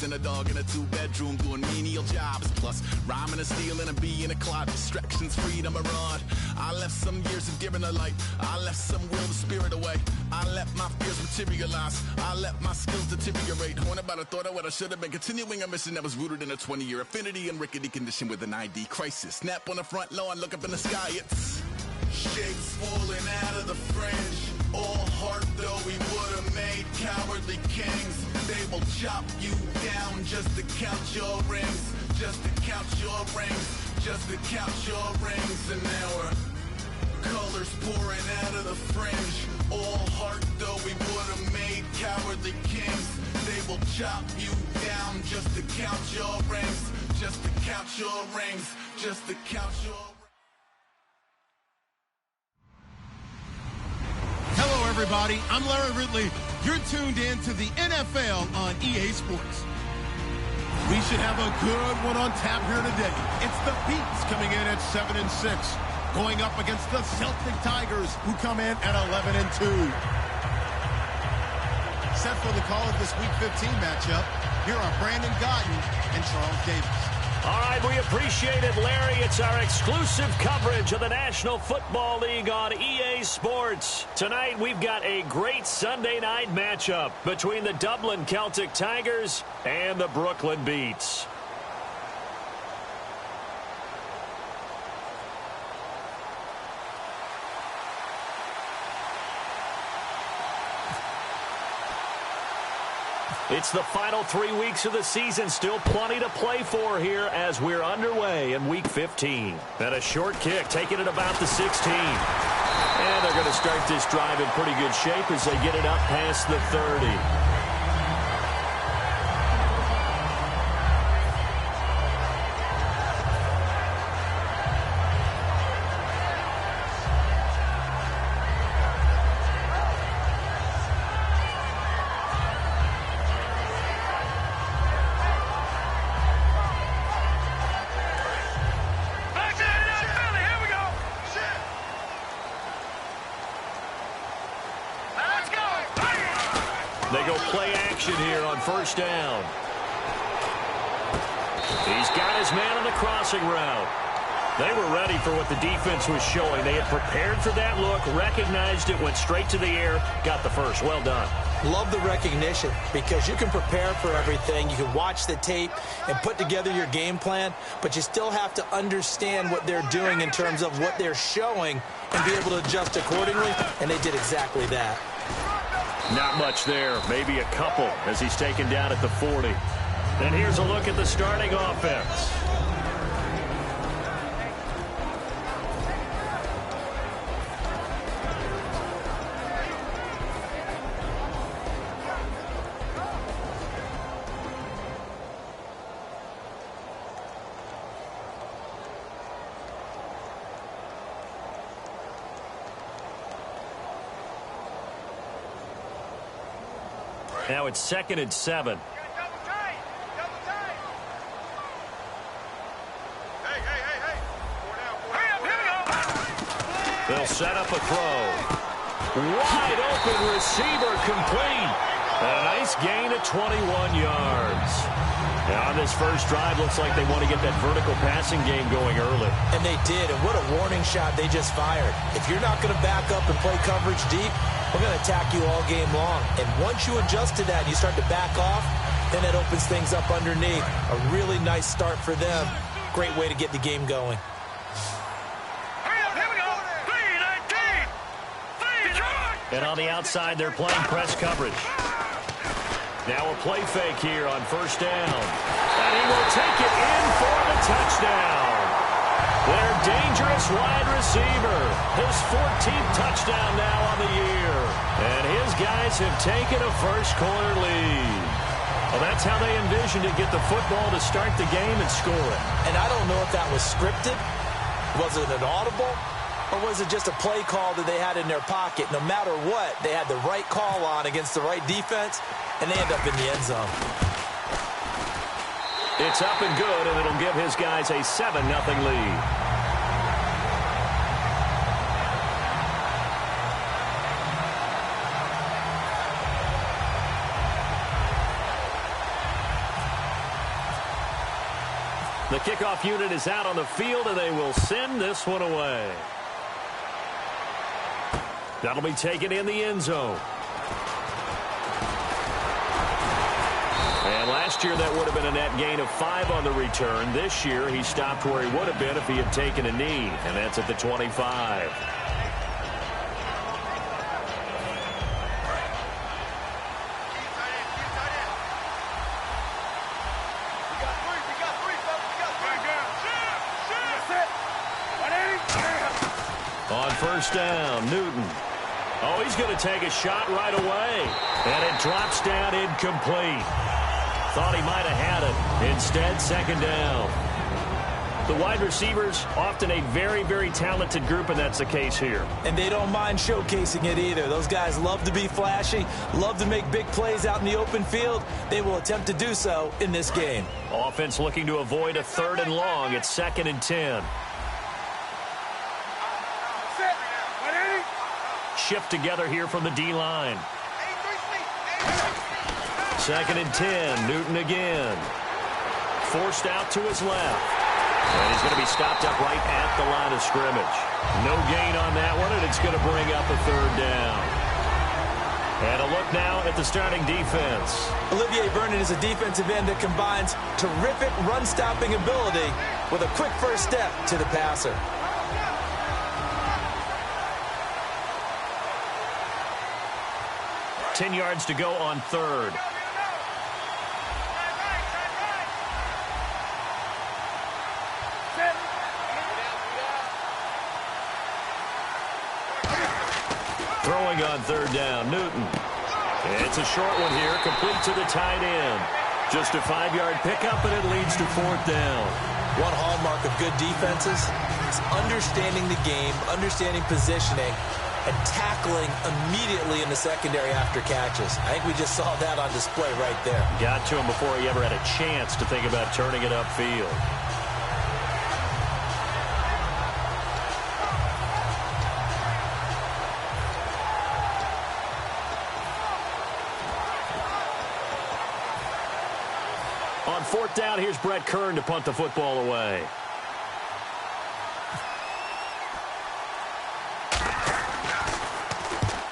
and a dog in a two-bedroom doing menial jobs. Plus, rhyming and stealing and being a clod. Distractions, freedom, a rod. I left some years of giving a light. I left some will the spirit away. I let my fears materialize. I let my skills deteriorate. When about I thought I would, I should have been continuing a mission that was rooted in a 20-year affinity and rickety condition with an ID crisis. Snap on the front lawn, look up in the sky, it's shapes falling out of the fringe. All heart though we would have made cowardly kings. They will chop you down just to count your rings. Just to count your rings. Just to count your rings. And now we're colors pouring out of the fringe. All heart though we would have made cowardly kings. They will chop you down just to count your rings. Just to count your rings. Just to count your rings. Hello, everybody. I'm Larry Ridley. You're tuned in to the NFL on EA Sports. We should have a good one on tap here today. It's the Beats coming in at 7-6, going up against the Celtic Tigers, who come in at 11-2. Set for the call of this Week 15 matchup, here are Brandon Gaudin and Charles Davis. All right, we appreciate it, Larry. It's our exclusive coverage of the National Football League on EA Sports. Tonight, we've got a great Sunday night matchup between the Dublin Celtic Tigers and the Brooklyn Beats. It's the final 3 weeks of the season. Still plenty to play for here as we're underway in Week 15. And a short kick taking it about the 16. And they're going to start this drive in pretty good shape as they get it up past the 30. They go play action here on first down. He's got his man on the crossing route. They were ready for what the defense was showing. They had prepared for that look, recognized it, went straight to the air, got the first. Well done. Love the recognition because you can prepare for everything. You can watch the tape and put together your game plan, but you still have to understand what they're doing in terms of what they're showing and be able to adjust accordingly, and they did exactly that. Not much there, maybe a couple as he's taken down at the 40. And here's a look at the starting offense. Now it's 2nd and 7. They'll set up a throw. Wide open receiver complete. And a nice gain of 21 yards. Now on this first drive, looks like they want to get that vertical passing game going early. And they did, and what a warning shot they just fired. If you're not going to back up and play coverage deep, we're going to attack you all game long. And once you adjust to that and you start to back off, then that opens things up underneath. A really nice start for them. Great way to get the game going. And on the outside, they're playing press coverage. Now a play fake here on first down. And he will take it in for the touchdown. Their dangerous wide receiver. His 14th touchdown now on the year. And his guys have taken a first-quarter lead. Well, that's how they envisioned to get the football to start the game and score it. And I don't know if that was scripted. Was it an audible? Or was it just a play call that they had in their pocket? No matter what, they had the right call on against the right defense, and they end up in the end zone. It's up and good, and it'll give his guys a 7-0 lead. The kickoff unit is out on the field, and they will send this one away. That'll be taken in the end zone. And last year, that would have been a net gain of 5 on the return. This year, he stopped where he would have been if he had taken a knee, and that's at the 25. On first down, Newton. Oh, he's going to take a shot right away. And it drops down incomplete. Thought he might have had it. Instead, second down. The wide receivers, often a very, very talented group, and that's the case here. And they don't mind showcasing it either. Those guys love to be flashy, love to make big plays out in the open field. They will attempt to do so in this game. Offense looking to avoid a 3rd and long. It's 2nd and 10. Shift together here from the D-line. 2nd and 10. Newton again. Forced out to his left. And he's going to be stopped up right at the line of scrimmage. No gain on that one, and it's going to bring up a 3rd down. And a look now at the starting defense. Olivier Vernon is a defensive end that combines terrific run-stopping ability with a quick first step to the passer. Ten yards to go on 3rd. Throwing on 3rd down, Newton. It's a short one here, complete to the tight end. Just a 5-yard pickup, and it leads to 4th down. One hallmark of good defenses is understanding the game, understanding positioning, and tackling immediately in the secondary after catches. I think we just saw that on display right there. Got to him before he ever had a chance to think about turning it upfield. On 4th down, here's Brett Kern to punt the football away.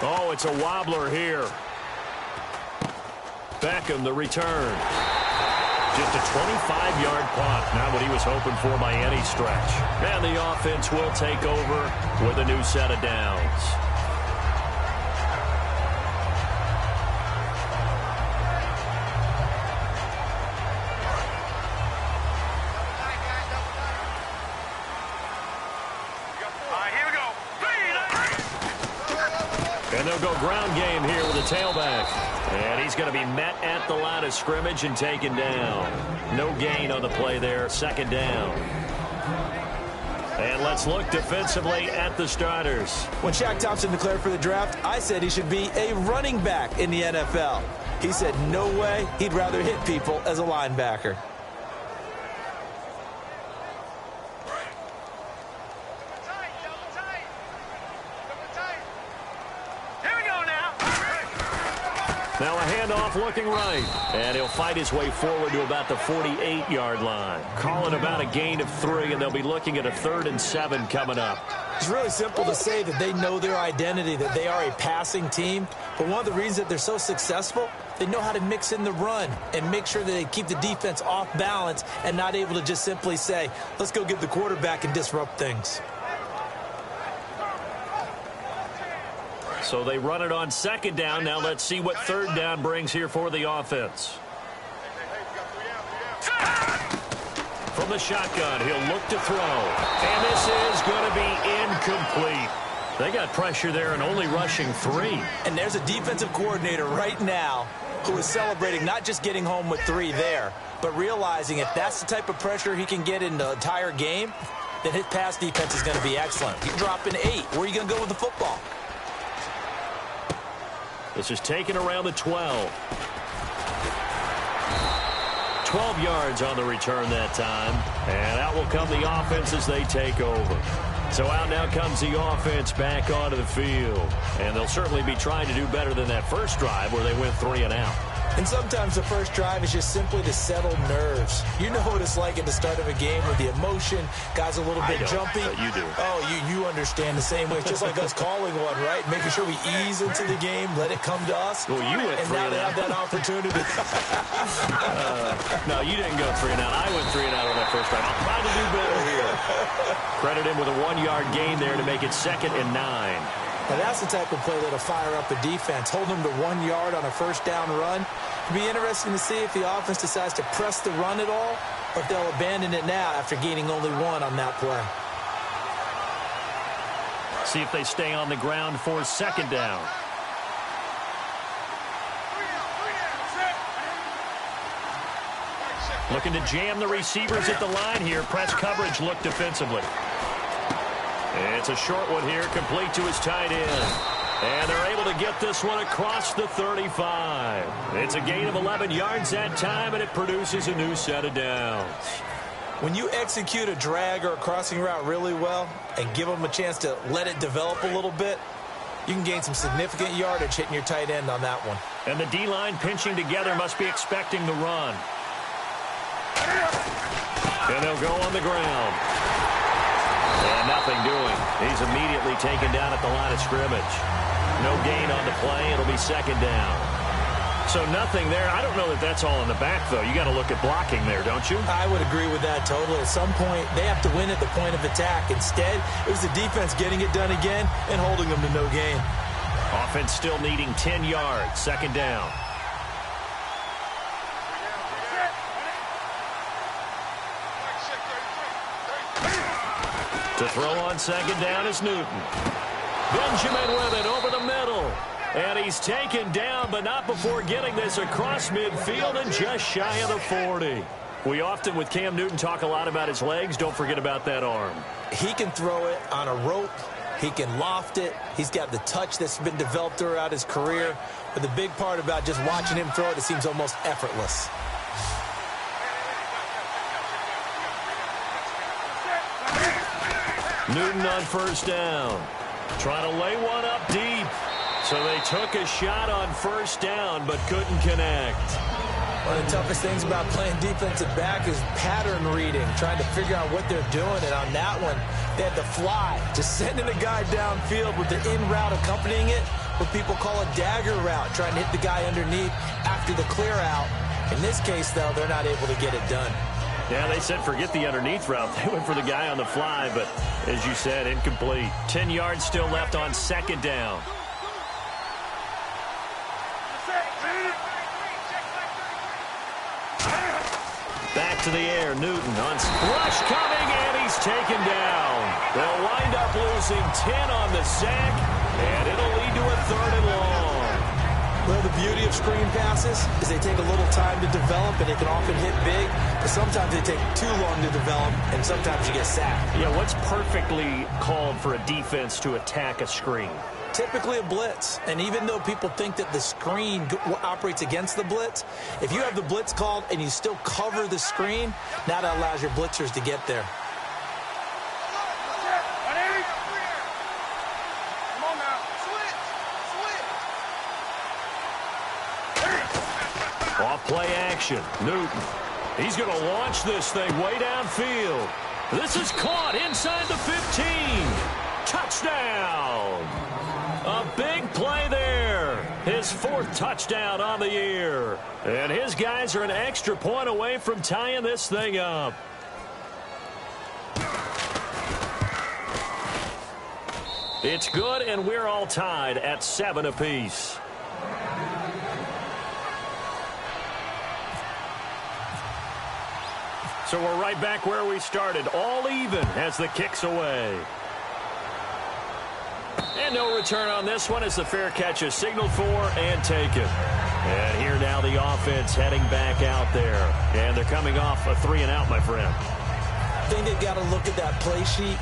Oh, it's a wobbler here. Beckham, the return. Just a 25-yard punt. Not what he was hoping for by any stretch. And the offense will take over with a new set of downs. And they'll go ground game here with a tailback. And he's going to be met at the line of scrimmage and taken down. No gain on the play there. 2nd down. And let's look defensively at the starters. When Shaq Thompson declared for the draft, I said he should be a running back in the NFL. He said no way, he'd rather hit people as a linebacker. Now a handoff looking right. And he'll fight his way forward to about the 48-yard line. Calling about a gain of 3, and they'll be looking at a 3rd and 7 coming up. It's really simple to say that they know their identity, that they are a passing team. But one of the reasons that they're so successful, they know how to mix in the run and make sure that they keep the defense off balance and not able to just simply say, let's go get the quarterback and disrupt things. So they run it on 2nd down. Now let's see what 3rd down brings here for the offense. From the shotgun, he'll look to throw. And this is going to be incomplete. They got pressure there and only rushing 3. And there's a defensive coordinator right now who is celebrating not just getting home with 3 there, but realizing if that's the type of pressure he can get in the entire game, then his pass defense is going to be excellent. You're dropping 8. Where are you going to go with the football? This is taken around the 12. 12 yards on the return that time. And out will come the offense as they take over. So out now comes the offense back onto the field. And they'll certainly be trying to do better than that first drive where they went 3 and out. And sometimes the first drive is just simply to settle nerves. You know what it's like at the start of a game with the emotion, guys a little bit jumpy. You do. Oh, you understand the same way. It's just like us calling one, right? Making sure we ease into the game, let it come to us. Well, you went and now they have that opportunity. No, you didn't go 3 and out. I went 3 and out on that first drive. I'll try to do better here. Credit him with a 1-yard gain there to make it 2nd and 9. Now, that's the type of play that'll fire up a defense. Hold them to 1 yard on a first down run. It'll be interesting to see if the offense decides to press the run at all, or if they'll abandon it now after gaining only 1 on that play. See if they stay on the ground for 2nd down. Looking to jam the receivers at the line here. Press coverage look defensively. It's a short one here, complete to his tight end. And they're able to get this one across the 35. It's a gain of 11 yards that time, and it produces a new set of downs. When you execute a drag or a crossing route really well and give them a chance to let it develop a little bit, you can gain some significant yardage hitting your tight end on that one. And the D-line pinching together must be expecting the run. And they'll go on the ground. And nothing doing. He's immediately taken down at the line of scrimmage. No gain on the play. It'll be 2nd down. So nothing there. I don't know that that's all in the back, though. You got to look at blocking there, don't you? I would agree with that totally. At some point, they have to win at the point of attack. Instead, it was the defense getting it done again and holding them to no gain. Offense still needing 10 yards. 2nd down. To throw on 2nd down is Newton. Benjamin with it over the middle. And he's taken down, but not before getting this across midfield and just shy of the 40. We often, with Cam Newton, talk a lot about his legs. Don't forget about that arm. He can throw it on a rope. He can loft it. He's got the touch that's been developed throughout his career. But the big part about just watching him throw it, it seems almost effortless. Newton on 1st down. Trying to lay one up deep. So they took a shot on 1st down, but couldn't connect. One of the toughest things about playing defensive back is pattern reading, trying to figure out what they're doing. And on that one, they had the fly, just sending a guy downfield with the in route accompanying it, what people call a dagger route, trying to hit the guy underneath after the clear out. In this case, though, they're not able to get it done. Yeah, they said forget the underneath route. They went for the guy on the fly, but as you said, incomplete. 10 yards still left on 2nd down. Back to the air, Newton on rush coming, and he's taken down. They'll wind up losing 10 on the sack, and it'll lead to a 3rd and long. Well, the beauty of screen passes is they take a little time to develop, and they can often hit big, but sometimes they take too long to develop, and sometimes you get sacked. Yeah, what's perfectly called for a defense to attack a screen? Typically a blitz, and even though people think that the screen operates against the blitz, if you have the blitz called and you still cover the screen, now that allows your blitzers to get there. Off play action, Newton. He's going to launch this thing way downfield. This is caught inside the 15. Touchdown! A big play there. His 4th touchdown on the year. And his guys are an extra point away from tying this thing up. It's good, and we're all tied at 7 apiece. So we're right back where we started, all even as the kick's away. And no return on this one as the fair catch is signaled for and taken. And here now the offense heading back out there. And they're coming off a 3 and out, my friend. I think they've got to look at that play sheet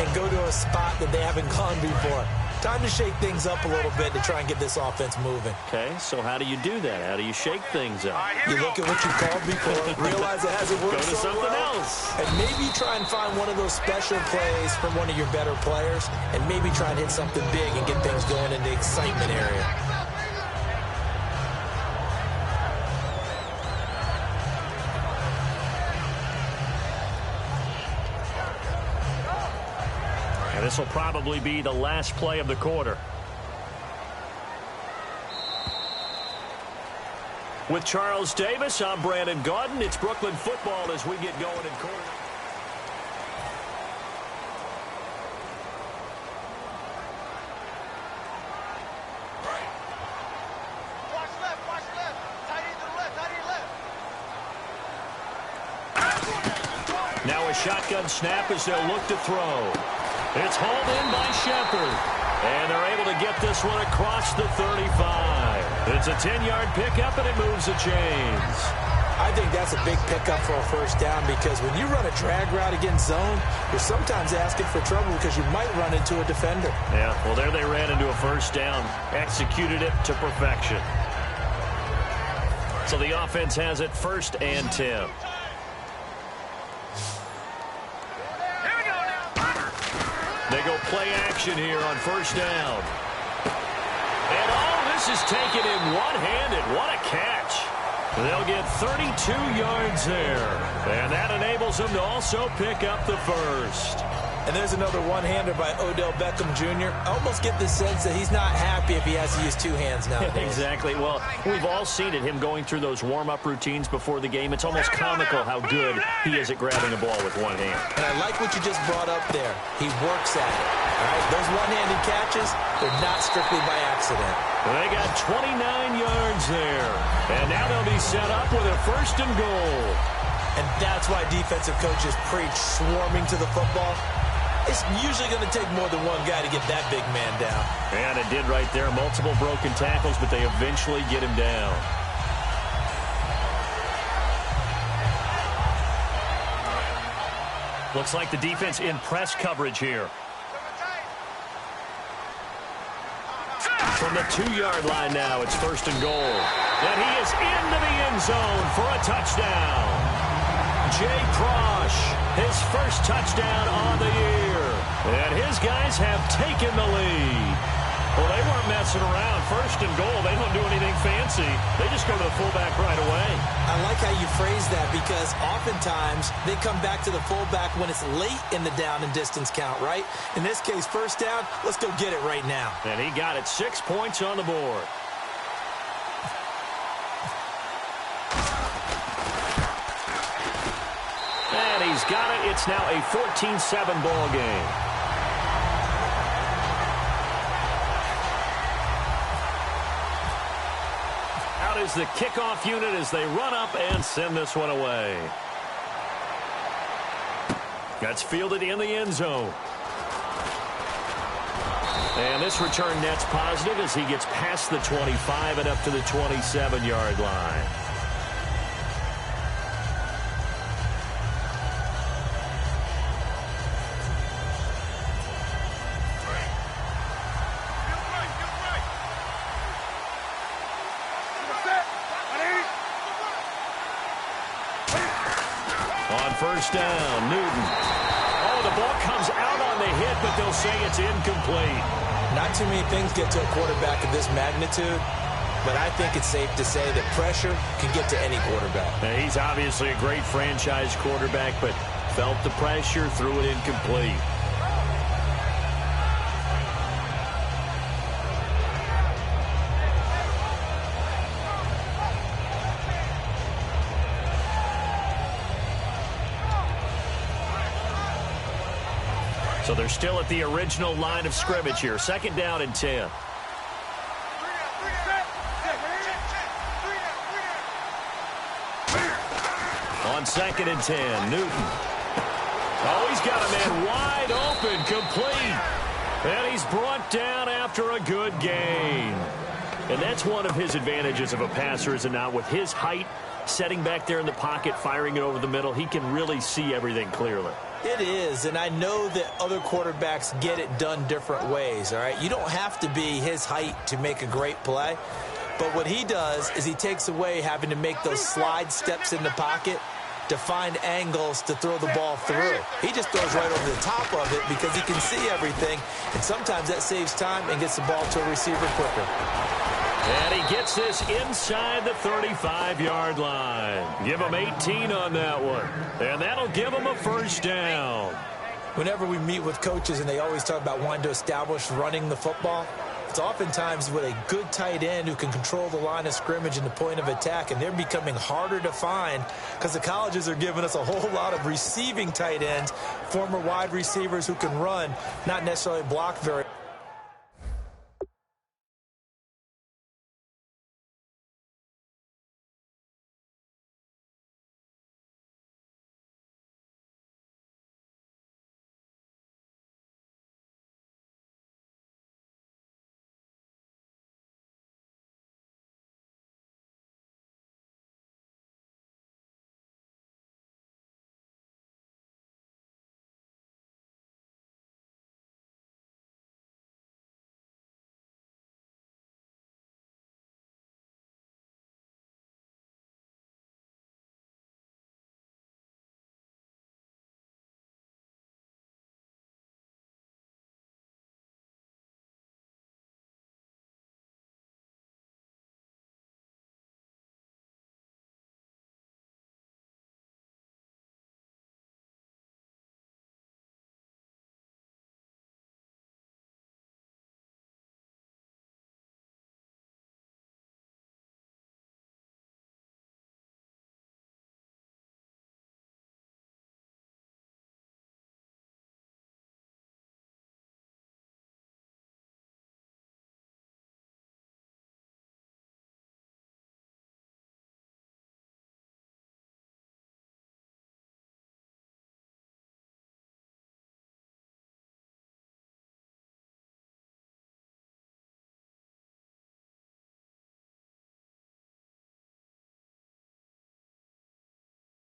and go to a spot that they haven't gone before. Time to shake things up a little bit to try and get this offense moving. Okay, so how do you do that? How do you shake things up? You look at what you called before, realize it hasn't worked Go to so something well, else. and maybe try and find one of those special plays from one of your better players, and maybe try and hit something big and get things going in the excitement area. And this will probably be the last play of the quarter. With Charles Davis, I'm Brandon Gaudin. It's Brooklyn football as we get going in quarter. Now a shotgun snap as they'll look to throw. It's hauled in by Shepard. And they're able to get this one across the 35. It's a 10-yard pickup, and it moves the chains. I think that's a big pickup for a first down because when you run a drag route against zone, you're sometimes asking for trouble because you might run into a defender. Yeah, well, there they ran into a first down. Executed it to perfection. So the offense has it 1st and 10. They go play action here on 1st down. And this is taken in one-handed. What a catch. They'll get 32 yards there. And that enables them to also pick up the first. And there's another one-hander by Odell Beckham Jr. I almost get the sense that he's not happy if he has to use two hands nowadays. Exactly. Well, we've all seen it, him going through those warm-up routines before the game. It's almost comical how good he is at grabbing a ball with one hand. And I like what you just brought up there. He works at it. All right? Those one-handed catches, they're not strictly by accident. They got 29 yards there. And now they'll be set up with a 1st and goal. And that's why defensive coaches preach swarming to the football. It's usually going to take more than one guy to get that big man down. And it did right there. Multiple broken tackles, but they eventually get him down. Looks like the defense in press coverage here. From the 2-yard line now, it's 1st and goal. And he is into the end zone for a touchdown. Jay Prosh, his first touchdown on the year. And his guys have taken the lead. Well, they weren't messing around. 1st and goal, they don't do anything fancy. They just go to the fullback right away. I like how you phrase that because oftentimes they come back to the fullback when it's late in the down and distance count, right? In this case, 1st down, let's go get it right now. And he got it. 6 points on the board. And he's got it. It's now a 14-7 ball game. Out is the kickoff unit as they run up and send this one away. That's fielded in the end zone. And this return net's positive as he gets past the 25 and up to the 27-yard line. On 1st down, Newton. Oh, the ball comes out on the hit, but they'll say it's incomplete. Not too many things get to a quarterback of this magnitude, but I think it's safe to say that pressure can get to any quarterback. Now, he's obviously a great franchise quarterback, but felt the pressure, threw it incomplete. So they're still at the original line of scrimmage here. 2nd down and 10. On 2nd and 10, Newton. Oh, he's got a man wide open, complete. And he's brought down after a good gain. And that's one of his advantages of a passer, is it not? With his height, setting back there in the pocket, firing it over the middle, he can really see everything clearly. It is, and I know that other quarterbacks get it done different ways, all right? You don't have to be his height to make a great play, but what he does is he takes away having to make those slide steps in the pocket to find angles to throw the ball through. He just throws right over the top of it because he can see everything, and sometimes that saves time and gets the ball to a receiver quicker. And he gets this inside the 35-yard line. Give him 18 on that one. And that'll give him a 1st down. Whenever we meet with coaches and they always talk about wanting to establish running the football, it's oftentimes with a good tight end who can control the line of scrimmage and the point of attack, and they're becoming harder to find because the colleges are giving us a whole lot of receiving tight ends, former wide receivers who can run, not necessarily block very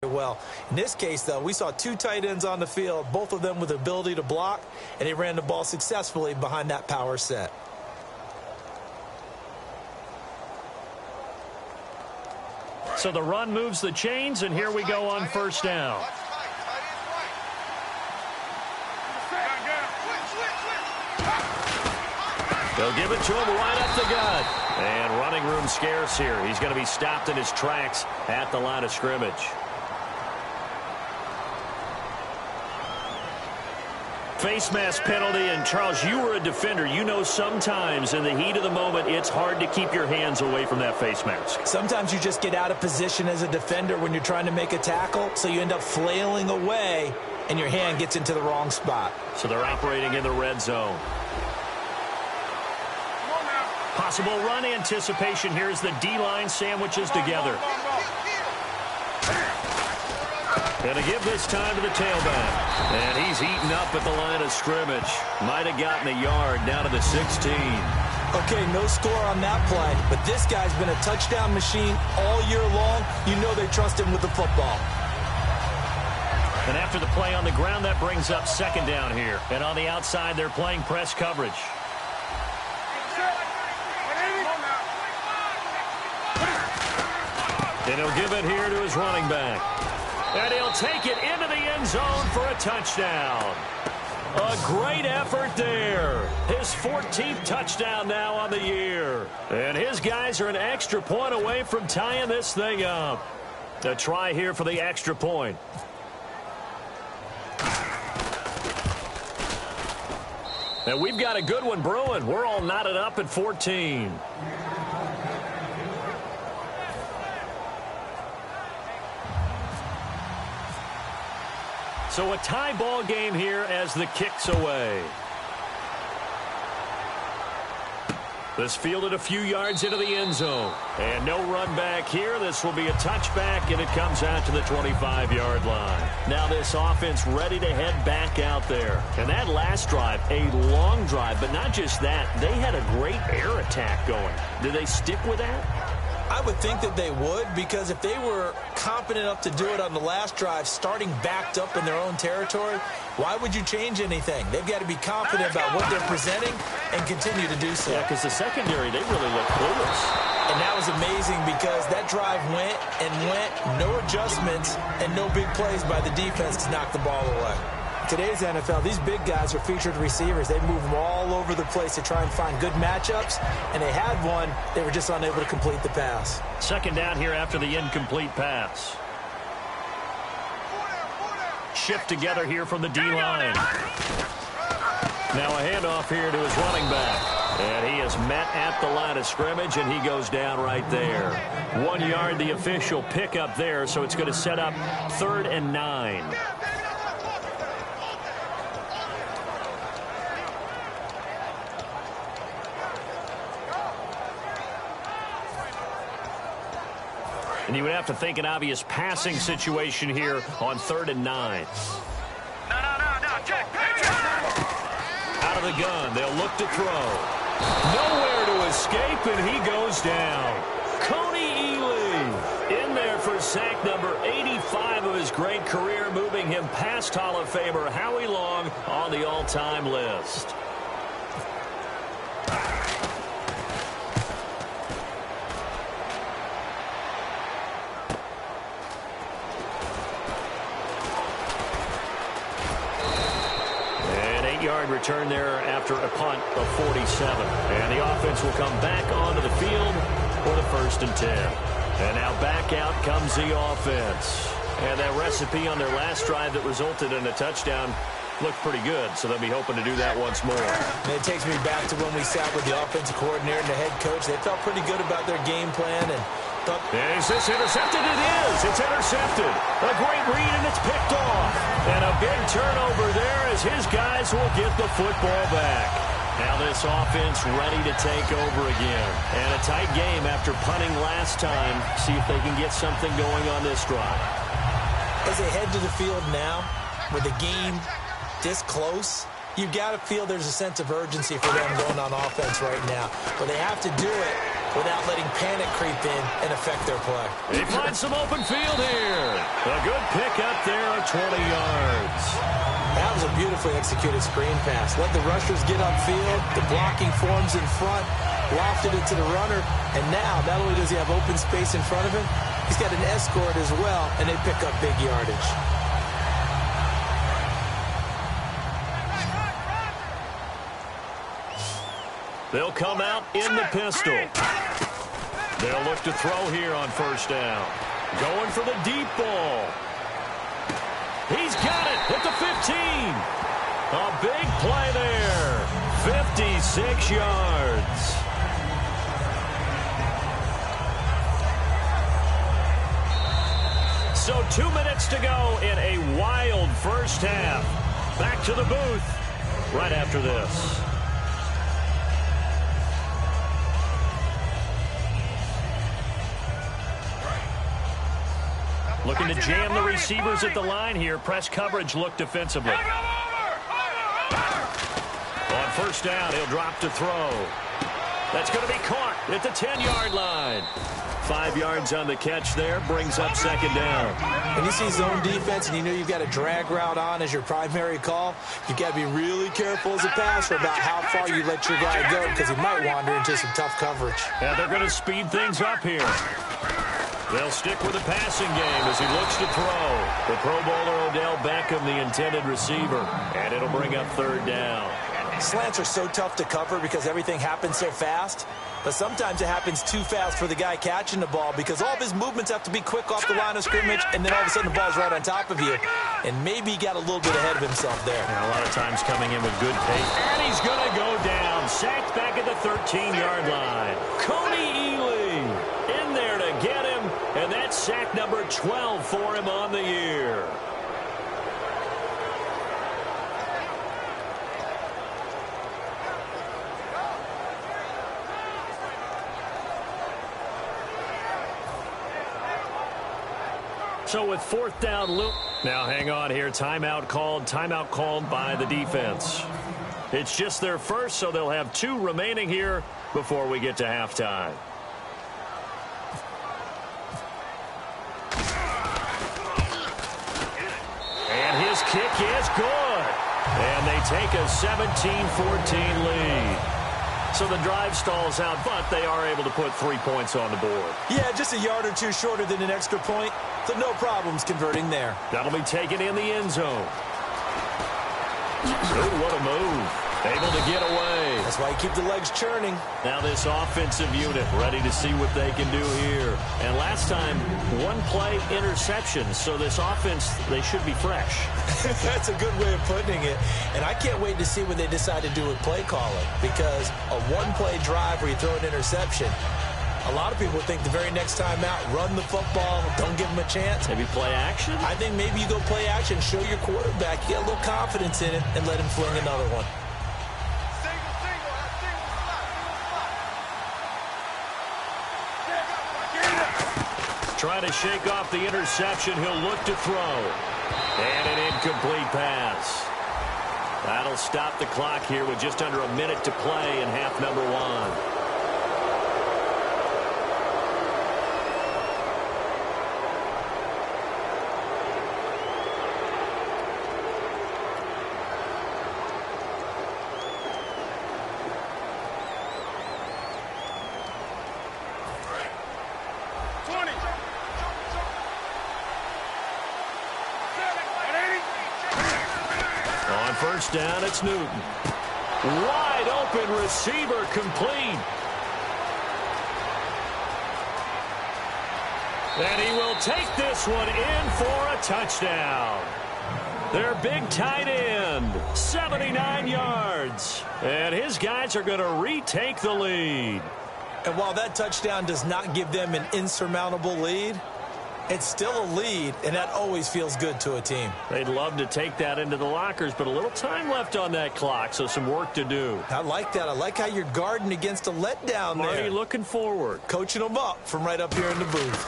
well. In this case, though, we saw two tight ends on the field, both of them with the ability to block, and they ran the ball successfully behind that power set. So the run moves the chains, and here we go on first down. They'll give it to him right up the gut. And running room scarce here. He's going to be stopped in his tracks at the line of scrimmage. Face mask penalty, and Charles, you were a defender. You know sometimes in the heat of the moment, it's hard to keep your hands away from that face mask. Sometimes you just get out of position as a defender when you're trying to make a tackle, so you end up flailing away, and your hand gets into the wrong spot. So they're operating in the red zone. Possible run anticipation here as the D-line sandwiches together. Going to give this time to the tailback. And he's eaten up at the line of scrimmage. Might have gotten a yard down to the 16. Okay, no score on that play, but this guy's been a touchdown machine all year long. You know they trust him with the football. And after the play on the ground, that brings up second down here. And on the outside, they're playing press coverage. And he'll give it here to his running back. And he'll take it into the end zone for a touchdown. A great effort there. His 14th touchdown now on the year. And his guys are an extra point away from tying this thing up. A try here for the extra point. And we've got a good one brewing. We're all knotted up at 14. So a tie ball game here as the kick's away. This fielded a few yards into the end zone. And no run back here. This will be a touchback, and it comes out to the 25-yard line. Now this offense ready to head back out there. And that last drive, a long drive, but not just that. They had a great air attack going. Do they stick with that? I would think that they would, because if they were competent enough to do it on the last drive, starting backed up in their own territory, why would you change anything? They've got to be confident about what they're presenting and continue to do so. Yeah, because the secondary, they really look clueless. And that was amazing because that drive went and went, no adjustments, and no big plays by the defense to knock the ball away. Today's NFL, these big guys are featured receivers. They move them all over the place to try and find good matchups, and they had one. They were just unable to complete the pass. Second down here after the incomplete pass. shift together here from the D-line. Now a handoff here to his running back. And he is met at the line of scrimmage, and he goes down right there. 1 yard, the official pickup there, so it's going to set up 3rd and 9. And you would have to think an obvious passing situation here on 3rd and 9. Out of the gun, they'll look to throw. Nowhere to escape, and he goes down. Coney Ely in there for sack number 85 of his great career, moving him past Hall of Famer Howie Long on the all-time list. Yard return there after a punt of 47. And the offense will come back onto the field for the 1st and 10. And now back out comes the offense. And that recipe on their last drive that resulted in a touchdown looked pretty good, so they'll be hoping to do that once more. And it takes me back to when we sat with the offensive coordinator and the head coach. They felt pretty good about their game plan and thought... Is this intercepted? It is. It's intercepted. A great read, and it's picked off. And a big turnover there as his guys will get the football back. Now this offense ready to take over again. And a tight game after punting last time. See if they can get something going on this drive. As they head to the field now, with the game this close, you've got to feel there's a sense of urgency for them going on offense right now. But they have to do it without letting panic creep in and affect their play. He finds some open field here. A good pick up there at 20 yards. That was a beautifully executed screen pass. Let the rushers get upfield. The blocking forms in front. Lofted it to the runner. And now, not only does he have open space in front of him, he's got an escort as well, and they pick up big yardage. They'll come out in the pistol. They'll look to throw here on 1st down. Going for the deep ball. He's got it at the 15. A big play there. 56 yards. So 2 minutes to go in a wild first half. Back to the booth right after this. Looking to jam the receivers at the line here. Press coverage look defensively. On 1st down, he'll drop to throw. That's going to be caught at the 10-yard line. 5 yards on the catch there, brings up 2nd down. When you see zone defense and you know you've got a drag route on as your primary call, you've got to be really careful as a passer about how far you let your guy go because he might wander into some tough coverage. Yeah, they're going to speed things up here. They'll stick with the passing game as he looks to throw. The Pro Bowler Odell Beckham, the intended receiver. And it'll bring up 3rd down. Slants are so tough to cover because everything happens so fast. But sometimes it happens too fast for the guy catching the ball because all of his movements have to be quick off the line of scrimmage, and then all of a sudden the ball's right on top of you. And maybe he got a little bit ahead of himself there. Yeah, a lot of times coming in with good pace. And he's going to go down. Sacked back at the 13-yard line. Coney Ely in there to get him. And that's sack number 12 for him on the year. So with 4th down, now hang on here. Timeout called by the defense. It's just their first, so they'll have 2 remaining here before we get to halftime. And his kick is good. And they take a 17-14 lead. So the drive stalls out, but they are able to put 3 points on the board. Yeah, just a yard or 2 shorter than an extra point. So no problems converting there. That'll be taken in the end zone. Ooh, what a move. Able to get away. That's why you keep the legs churning. Now this offensive unit ready to see what they can do here. And last time, one play interception. So this offense, they should be fresh. That's a good way of putting it. And I can't wait to see what they decide to do with play calling. Because a one-play drive where you throw an interception, a lot of people think the very next time out, run the football, don't give them a chance. Maybe play action? I think maybe you go play action, show your quarterback, you get a little confidence in it, and let him fling another one. Trying to shake off the interception. He'll look to throw. And an incomplete pass. That'll stop the clock here with just under a minute to play in half number one. First down, it's Newton. Wide open receiver, complete. And he will take this one in for a touchdown. Their big tight end, 79 yards. And his guys are going to retake the lead. And while that touchdown does not give them an insurmountable lead, it's still a lead, and that always feels good to a team. They'd love to take that into the lockers, but a little time left on that clock, so some work to do. I like that. I like how you're guarding against a letdown there. Marty looking forward. Coaching them up from right up here in the booth.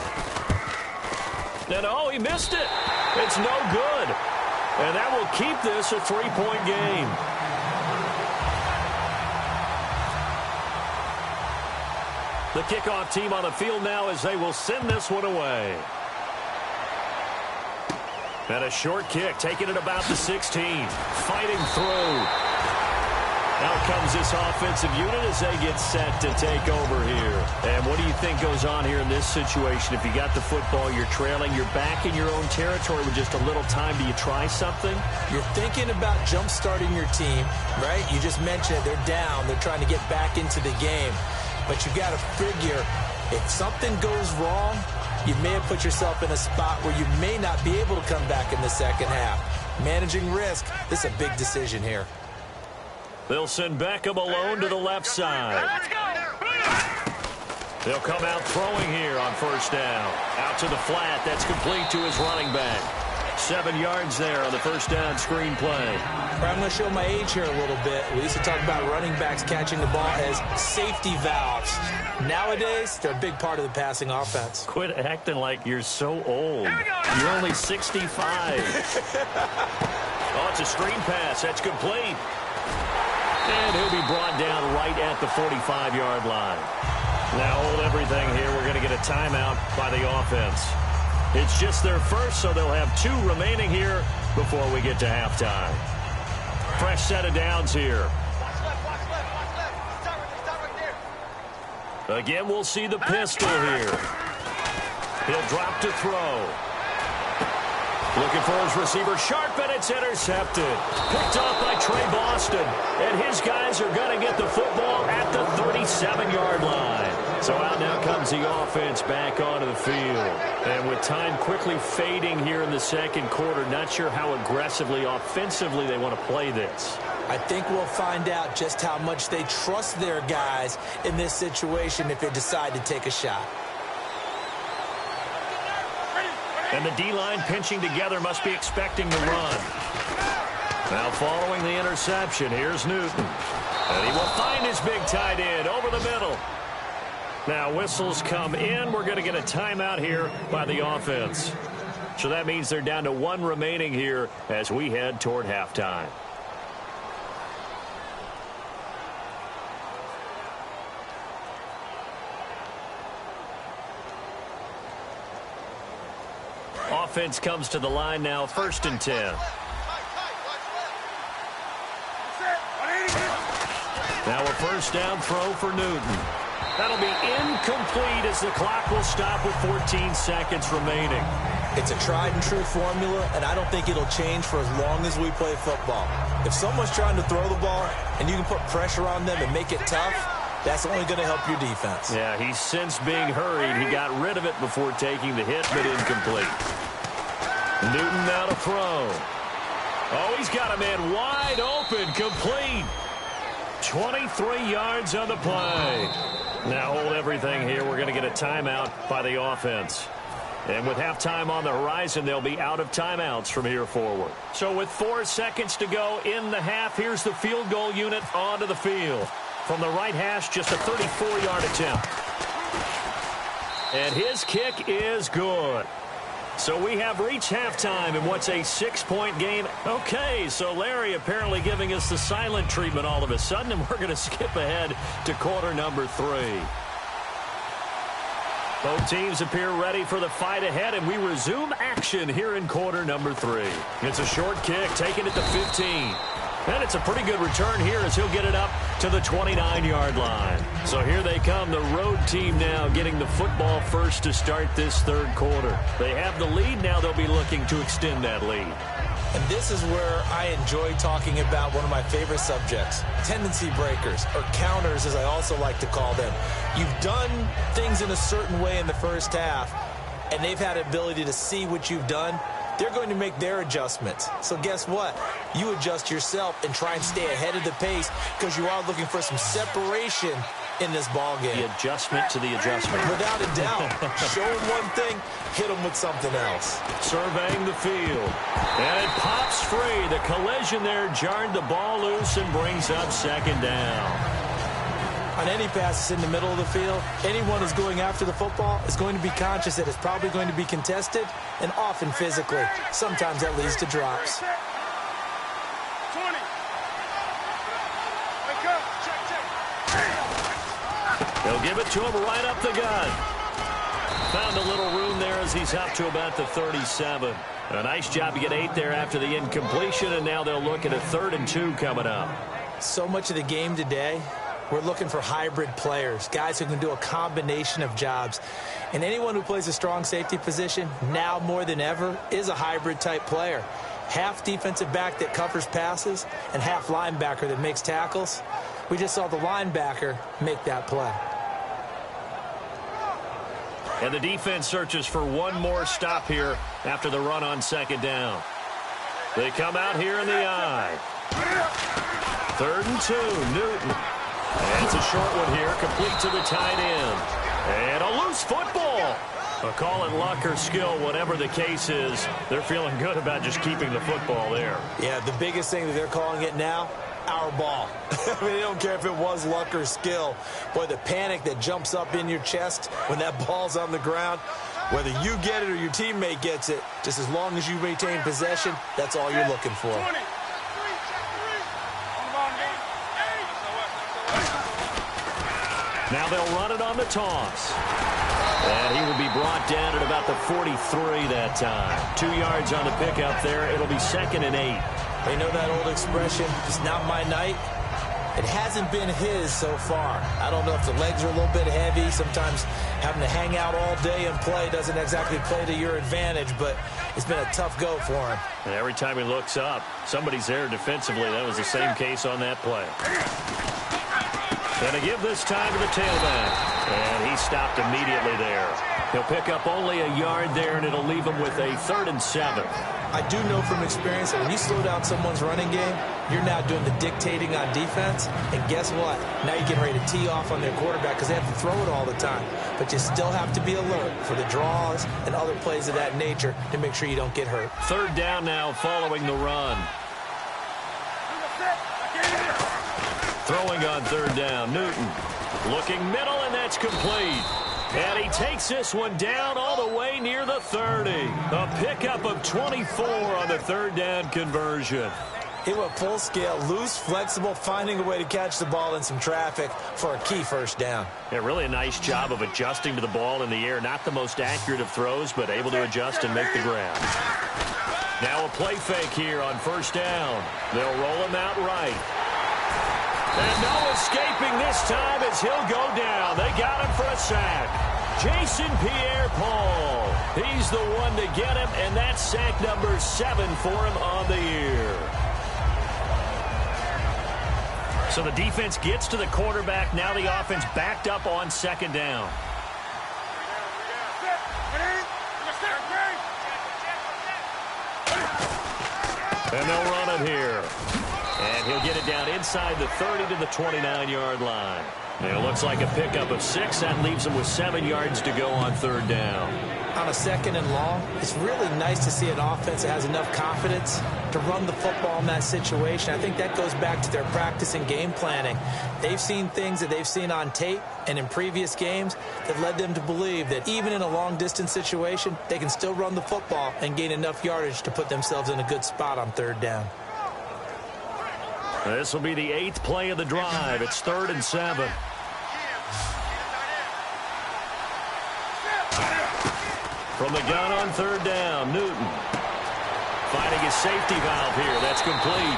And oh, he missed it. It's no good. And that will keep this a 3-point game. The kickoff team on the field now as they will send this one away. And a short kick, taking it about the 16. Fighting through. Out comes this offensive unit as they get set to take over here. And what do you think goes on here in this situation? If you got the football, you're trailing, you're back in your own territory with just a little time. Do you try something? You're thinking about jump-starting your team, right? You just mentioned it. They're down. They're trying to get back into the game. But you got to figure, if something goes wrong, you may have put yourself in a spot where you may not be able to come back in the second half. Managing risk, this is a big decision here. They'll send Beckham alone to the left side. They'll come out throwing here on first down. Out to the flat. That's complete to his running back. 7 yards there on the first down screen play. I'm going to show my age here a little bit. We used to talk about running backs catching the ball as safety valves. Nowadays, they're a big part of the passing offense. Quit acting like you're so old. You're only 65. Oh, it's a screen pass. That's complete. And he'll be brought down right at the 45-yard line. Now hold everything here. We're going to get a timeout by the offense. It's just their first, so they'll have 2 remaining here before we get to halftime. Fresh set of downs here. Again, we'll see the pistol here. He'll drop to throw. Looking for his receiver, sharp, and it's intercepted. Picked off by Trey Boston. And his guys are going to get the football at the 37-yard line. So out now comes the offense back onto the field. And with time quickly fading here in the second quarter, not sure how aggressively, offensively they want to play this. I think we'll find out just how much they trust their guys in this situation if they decide to take a shot. And the D-line pinching together, must be expecting to run. Now following the interception, here's Newton. And he will find his big tight end over the middle. Now whistles come in. We're going to get a timeout here by the offense. So that means they're down to 1 remaining here as we head toward halftime. Offense comes to the line now, 1st and 10. Now a first down throw for Newton. That'll be incomplete as the clock will stop with 14 seconds remaining. It's a tried and true formula, and I don't think it'll change for as long as we play football. If someone's trying to throw the ball and you can put pressure on them and make it tough, that's only going to help your defense. Yeah, he's since being hurried. He got rid of it before taking the hit, but incomplete. Newton now to throw. Oh, he's got a man wide open, complete. 23 yards on the play. Now hold everything here. We're going to get a timeout by the offense. And with halftime on the horizon, they'll be out of timeouts from here forward. So with 4 seconds to go in the half, here's the field goal unit onto the field. From the right hash, just a 34-yard attempt. And his kick is good. So we have reached halftime in what's a 6-point game. Okay, so Larry apparently giving us the silent treatment all of a sudden, and we're going to skip ahead to quarter number 3. Both teams appear ready for the fight ahead, and we resume action here in quarter number 3. It's a short kick, taken at the 15. And it's a pretty good return here as he'll get it up to the 29-yard line. So here they come, the road team now getting the football first to start this third quarter. They have the lead. Now they'll be looking to extend that lead. And this is where I enjoy talking about one of my favorite subjects, tendency breakers, or counters as I also like to call them. You've done things in a certain way in the first half, and they've had the ability to see what you've done. They're going to make their adjustments. So guess what? You adjust yourself and try and stay ahead of the pace because you are looking for some separation in this ball game. The adjustment to the adjustment. Without a doubt. Show them one thing, hit them with something else. Surveying the field. And it pops free. The collision there jarred the ball loose and brings up second down. On any passes in the middle of the field, anyone who's going after the football is going to be conscious that it's probably going to be contested and often physically. Sometimes that leads to drops. 20. Wake up. Check. They'll give it to him right up the gut. Found a little room there as he's up to about the 37. A nice job to get 8 there after the incompletion, and now they'll look at a 3rd and 2 coming up. So much of the game today, we're looking for hybrid players, guys who can do a combination of jobs. And anyone who plays a strong safety position, now more than ever, is a hybrid type player. Half defensive back that covers passes and half linebacker that makes tackles. We just saw the linebacker make that play. And the defense searches for one more stop here after the run on second down. They come out here in the I. 3rd and 2, Newton. And it's a short one here, complete to the tight end. And a loose football. A call it luck or skill, whatever the case is, they're feeling good about just keeping the football there. Yeah, the biggest thing that they're calling it now, our ball. I mean, they don't care if it was luck or skill. Boy, the panic that jumps up in your chest when that ball's on the ground, whether you get it or your teammate gets it, just as long as you maintain possession, that's all you're looking for. 20. Now they'll run it on the toss. And he will be brought down at about the 43 that time. 2 yards on the pickup there. It'll be 2nd and 8. They know that old expression, it's not my night. It hasn't been his so far. I don't know if the legs are a little bit heavy. Sometimes having to hang out all day and play doesn't exactly play to your advantage, but it's been a tough go for him. And every time he looks up, somebody's there defensively. That was the same case on that play. And to give this time to the tailback. And he stopped immediately there. He'll pick up only a yard there, and it'll leave him with a 3rd and 7. I do know from experience that when you slow down someone's running game, you're now doing the dictating on defense. And guess what? Now you're getting ready to tee off on their quarterback because they have to throw it all the time. But you still have to be alert for the draws and other plays of that nature to make sure you don't get hurt. 3rd down now following the run. Throwing on 3rd down, Newton. Looking middle, and that's complete. And he takes this one down all the way near the 30. A pickup of 24 on the 3rd down conversion. He went full scale, loose, flexible, finding a way to catch the ball in some traffic for a key 1st down. Yeah, really a nice job of adjusting to the ball in the air. Not the most accurate of throws, but able to adjust and make the grab. Now a play fake here on 1st down. They'll roll him out right. And no escaping this time as he'll go down. They got him for a sack. Jason Pierre-Paul. He's the one to get him, and that's sack number 7 for him on the year. So the defense gets to the quarterback. Now the offense backed up on second down. And they'll run it here. And he'll get it down inside the 30 to the 29-yard line. And it looks like a pickup of 6. That leaves him with 7 yards to go on third down. On a second and long, it's really nice to see an offense that has enough confidence to run the football in that situation. I think that goes back to their practice and game planning. They've seen things that they've seen on tape and in previous games that led them to believe that even in a long-distance situation, they can still run the football and gain enough yardage to put themselves in a good spot on third down. This will be the 8th play of the drive. It's 3rd and 7. From the gun on third down, Newton finding his safety valve here. That's complete.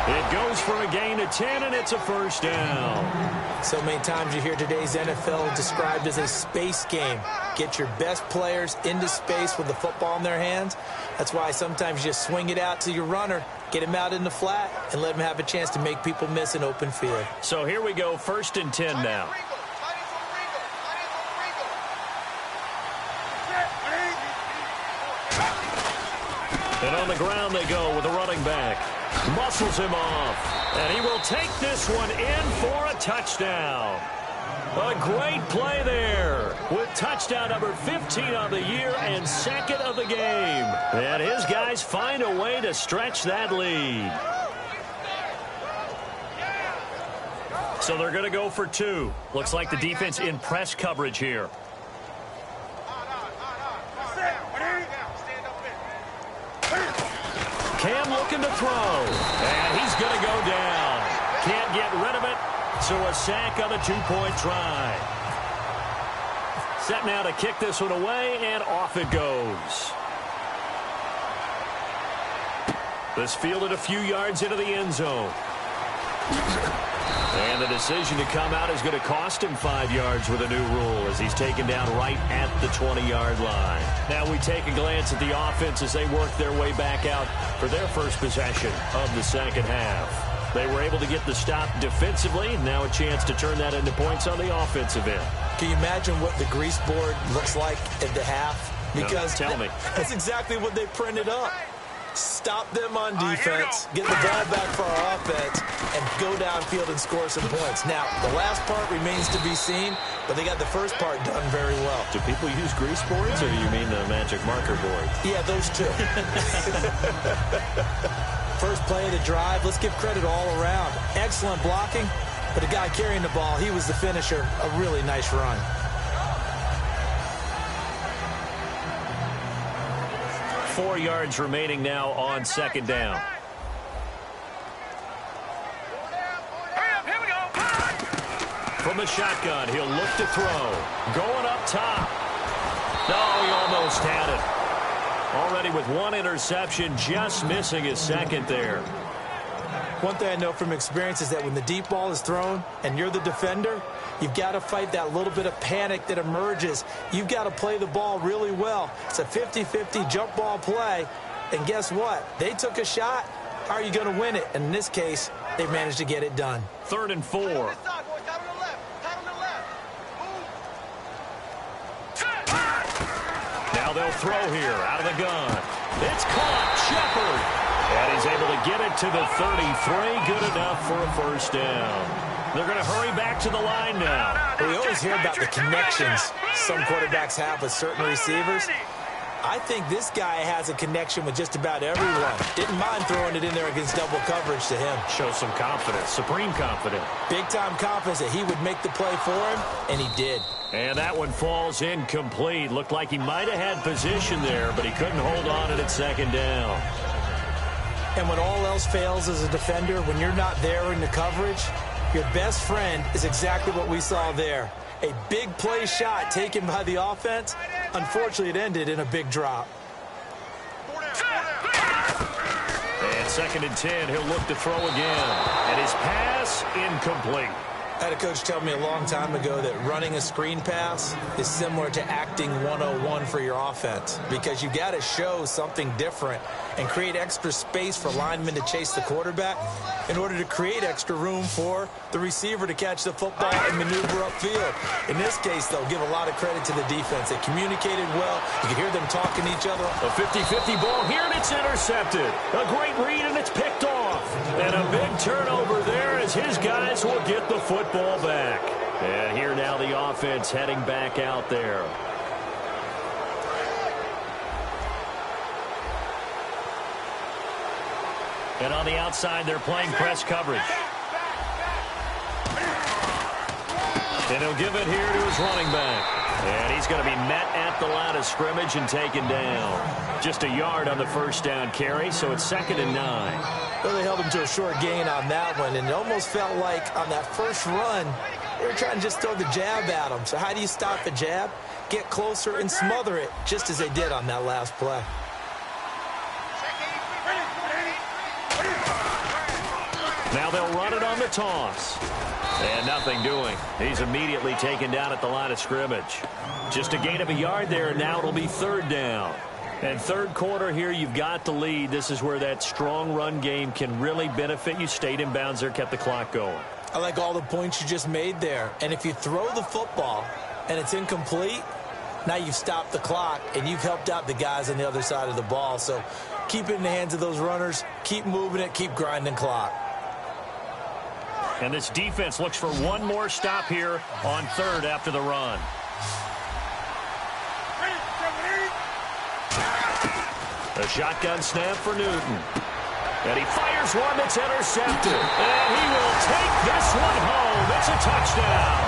It goes for a gain of 10, and it's a first down. So many times you hear today's NFL described as a space game. Get your best players into space with the football in their hands. That's why sometimes you just swing it out to your runner, get him out in the flat, and let him have a chance to make people miss an open field. So here we go, 1st and 10 now. And on the ground they go with a running back. Muscles him off. And he will take this one in for a touchdown. A great play there with touchdown number 15 on the year and 2nd of the game. And his guys find a way to stretch that lead. So they're going to go for 2. Looks like the defense in press coverage here. Cam looking to throw, and he's going to go down. Can't get rid of it, so a sack on the 2-point try. Set now to kick this one away, and off it goes. This fielded a few yards into the end zone. And the decision to come out is going to cost him 5 yards with a new rule as he's taken down right at the 20-yard line. Now we take a glance at the offense as they work their way back out for their first possession of the second half. They were able to get the stop defensively. Now a chance to turn that into points on the offensive end. Can you imagine what the grease board looks like at the half? Because no, tell me. That's exactly what they printed up. Stop them on defense, get the ball back for our offense, and go downfield and score some points. Now, the last part remains to be seen, but they got the first part done very well. Do people use grease boards, or do you mean the magic marker board? Yeah, those two. First play of the drive, let's give credit all around. Excellent blocking, but the guy carrying the ball, he was the finisher. A really nice run. Four yards remaining now on second down. From the shotgun, he'll look to throw. Going up top. No, he almost had it. Already with one interception, just missing his second there. One thing I know from experience is that when the deep ball is thrown and you're the defender, you've got to fight that little bit of panic that emerges. You've got to play the ball really well. It's a 50-50 jump ball play. And guess what? They took a shot. How are you going to win it? And in this case, they managed to get it done. 3rd and 4. Now they'll throw here out of the gun. It's caught. Shepard. And he's able to get it to the 33. Good enough for a first down. They're going to hurry back to the line now. We always hear about the connections some quarterbacks have with certain receivers. I think this guy has a connection with just about everyone. Didn't mind throwing it in there against double coverage to him. Shows some confidence, supreme confidence. Big-time confidence that he would make the play for him, and he did. And that one falls incomplete. Looked like he might have had position there, but he couldn't hold on to it at second down. And when all else fails as a defender, when you're not there in the coverage, your best friend is exactly what we saw there. A big play shot taken by the offense. Unfortunately, it ended in a big drop. And 2nd and 10, he'll look to throw again. And his pass incomplete. I had a coach tell me a long time ago that running a screen pass is similar to acting 101 for your offense, because you got to show something different and create extra space for linemen to chase the quarterback in order to create extra room for the receiver to catch the football and maneuver upfield. In this case, though, give a lot of credit to the defense. They communicated well. You could hear them talking to each other. A 50-50 ball here, and it's intercepted. A great read, and it's picked off. And a big turnover there as his guys will get the football back. And here now the offense heading back out there. And on the outside, they're playing press coverage. And he'll give it here to his running back. And he's going to be met at the line of scrimmage and taken down. Just a yard on the first down carry, so it's 2nd and 9. Well, they held him to a short gain on that one, and it almost felt like on that first run, they were trying to just throw the jab at him. So how do you stop the jab? Get closer and smother it, just as they did on that last play. Now they'll run it on the toss. And nothing doing. He's immediately taken down at the line of scrimmage. Just a gain of a yard there, and now it'll be 3rd down. And third quarter here, you've got the lead. This is where that strong run game can really benefit you. Stayed in bounds there, kept the clock going. I like all the points you just made there. And if you throw the football and it's incomplete, now you've stopped the clock and you've helped out the guys on the other side of the ball. So keep it in the hands of those runners. Keep moving it. Keep grinding clock. And this defense looks for one more stop here on 3rd after the run. A shotgun snap for Newton. And he fires one that's intercepted. And he will take this one home. It's a touchdown.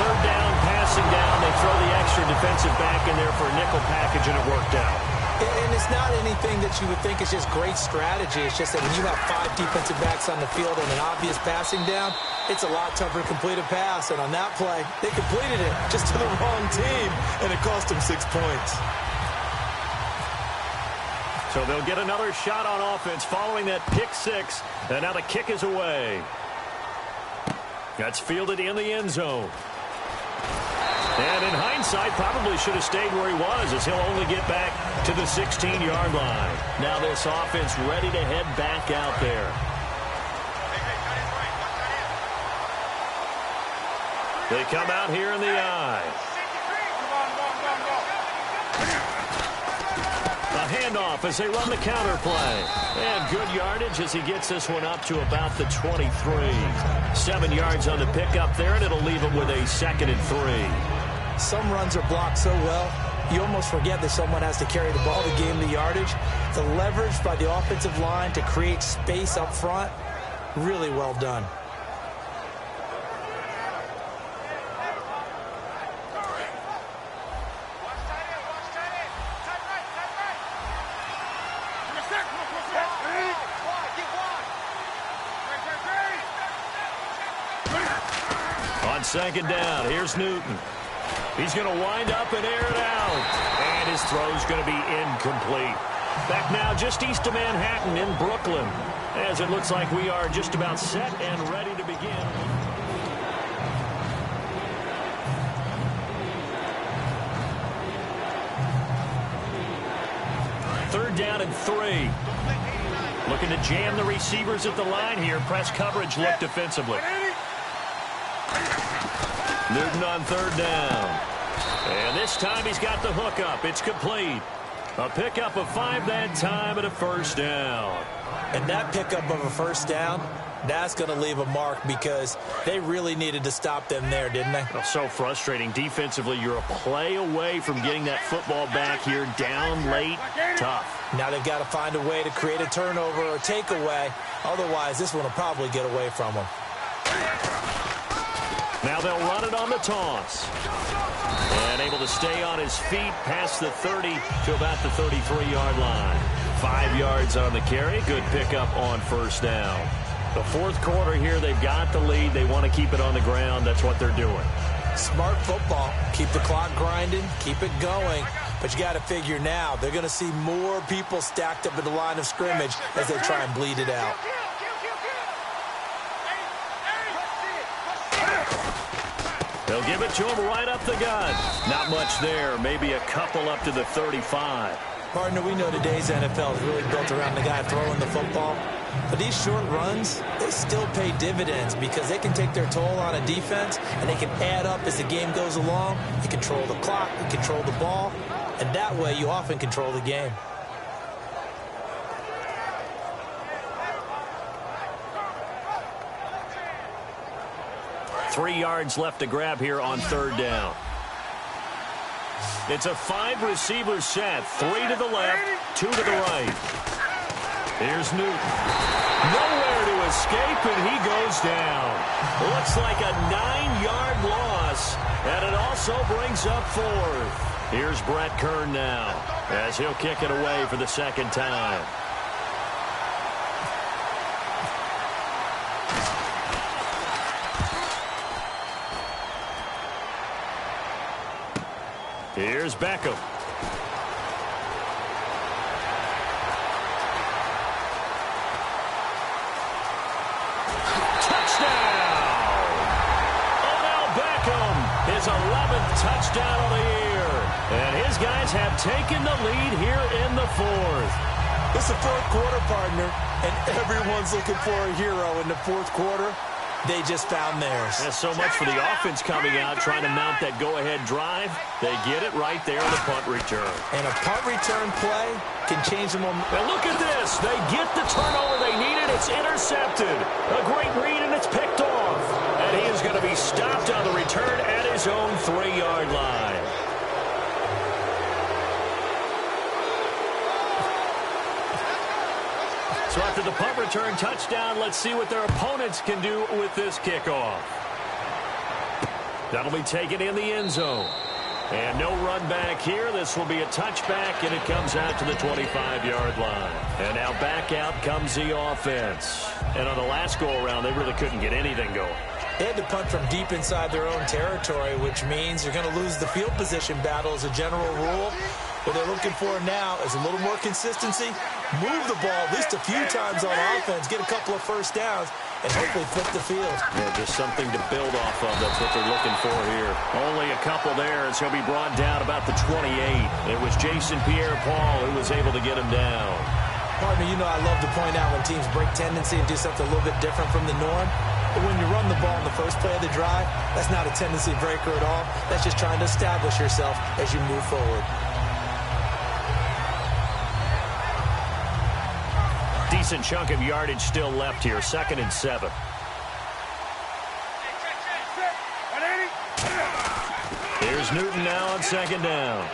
3rd down, passing down. They throw the extra defensive back in there for a nickel package, and it worked out. And it's not anything that you would think is just great strategy. It's just that when you have 5 defensive backs on the field and an obvious passing down, it's a lot tougher to complete a pass. And on that play, they completed it just to the wrong team, and it cost them 6 points. So they'll get another shot on offense following that pick 6. And now the kick is away. That's fielded in the end zone. And in hindsight, probably should have stayed where he was, as he'll only get back to the 16-yard line. Now this offense ready to head back out there. They come out here in the I. A handoff as they run the counter play. And good yardage as he gets this one up to about the 23. 7 yards on the pickup there, and it'll leave him with a 2nd and 3. Some runs are blocked so well, you almost forget that someone has to carry the ball to gain the yardage. The leverage by the offensive line to create space up front, really well done. On 2nd down, here's Newton. He's going to wind up and air it out. And his throw's going to be incomplete. Back now just east of Manhattan in Brooklyn, as it looks like we are just about set and ready to begin. Third down and 3. Looking to jam the receivers at the line here. Press coverage look defensively. Newton on 3rd down. And this time he's got the hook up. It's complete. A pickup of 5 that time and a 1st down. And that pickup of a 1st down, that's going to leave a mark because they really needed to stop them there, didn't they? Oh, so frustrating. Defensively, you're a play away from getting that football back here down late. Tough. Now they've got to find a way to create a turnover or takeaway. Otherwise, this one will probably get away from them. Now they'll run it on the toss. And able to stay on his feet past the 30 to about the 33-yard line. 5 yards on the carry. Good pickup on 1st down. The 4th quarter here, they've got the lead. They want to keep it on the ground. That's what they're doing. Smart football. Keep the clock grinding. Keep it going. But you got to figure now, they're going to see more people stacked up at the line of scrimmage as they try and bleed it out. They'll give it to him right up the gut. Not much there. Maybe a couple up to the 35. Partner, we know today's NFL is really built around the guy throwing the football. But these short runs, they still pay dividends because they can take their toll on a defense, and they can add up as the game goes along. You control the clock, you control the ball, and that way you often control the game. Three yards left to grab here on third down. It's a 5-receiver set. 3 to the left, 2 to the right. Here's Newton. Nowhere to escape, and he goes down. Looks like a 9-yard loss, and it also brings up 4th. Here's Brett Kern now, as he'll kick it away for the second time. Here's Beckham. His 11th touchdown of the year. And his guys have taken the lead here in the 4th. It's the fourth quarter, partner, and everyone's looking for a hero in the fourth quarter. They just found theirs. That's so much for the offense coming out, trying to mount that go-ahead drive. They get it right there on the punt return. And a punt return play can change the momentum. And look at this. They get the turnover they needed. It's intercepted. A great read, and it's picked off. And he is going to be stopped on the return at his own 3-yard line. So after the punt return touchdown, let's see what their opponents can do with this kickoff. That'll be taken in the end zone. And no run back here. This will be a touchback, and it comes out to the 25-yard line. And now back out comes the offense. And on the last go-around, they really couldn't get anything going. They had to punt from deep inside their own territory, which means you're going to lose the field position battle as a general rule. What they're looking for now is a little more consistency, move the ball at least a few times on offense, get a couple of first downs, and hopefully flip the field. Yeah, just something to build off of. That's what they're looking for here. Only a couple there, and so he'll be brought down about the 28. It was Jason Pierre-Paul who was able to get him down. Partner, you know I love to point out when teams break tendency and do something a little bit different from the norm. But when you run the ball in the first play of the drive, that's not a tendency breaker at all. That's just trying to establish yourself as you move forward. Decent chunk of yardage still left here. 2nd and 7. Here's Newton now on 2nd down.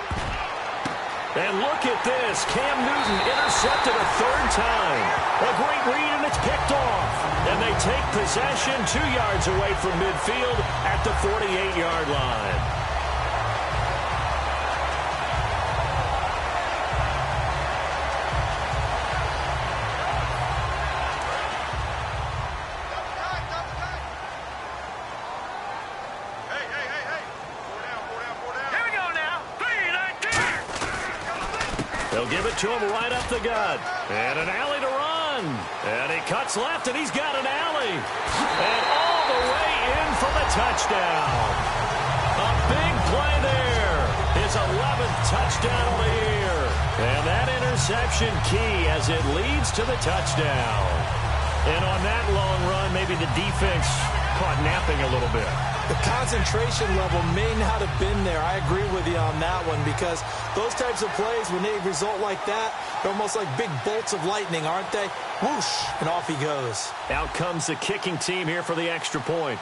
And look at this. Cam Newton intercepted a 3rd time. A great read, and it's picked off. And they take possession 2 yards away from midfield at the 48-yard line. They'll give it to him right up the gut. And an alley to run. And he cuts left, and he's got an alley. And all the way in for the touchdown. A big play there. His 11th touchdown of the year. And that interception key as it leads to the touchdown. And on that long run, maybe the defense caught napping a little bit. The concentration level may not have been there. I agree with you on that one because those types of plays, when they result like that, they're almost like big bolts of lightning, aren't they? Whoosh, and off he goes. Out comes the kicking team here for the extra point.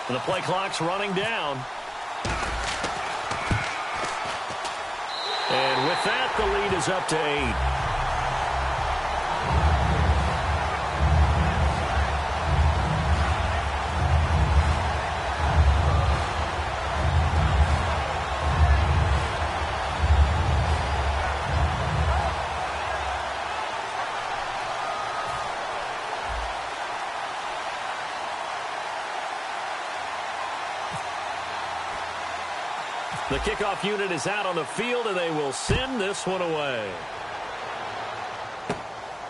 And the play clock's running down. And with that, the lead is up to 8. The kickoff unit is out on the field, and they will send this one away.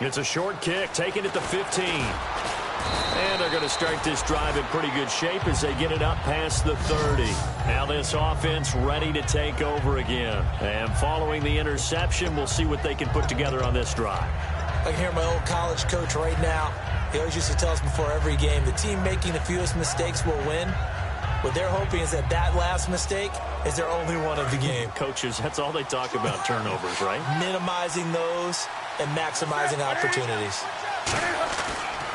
It's a short kick, taken at the 15. And they're going to start this drive in pretty good shape as they get it up past the 30. Now this offense ready to take over again. And following the interception, we'll see what they can put together on this drive. I can hear my old college coach right now. He always used to tell us before every game, the team making the fewest mistakes will win. What they're hoping is that last mistake is their only one of the game. Coaches, that's all they talk about, turnovers, right? Minimizing those and maximizing opportunities.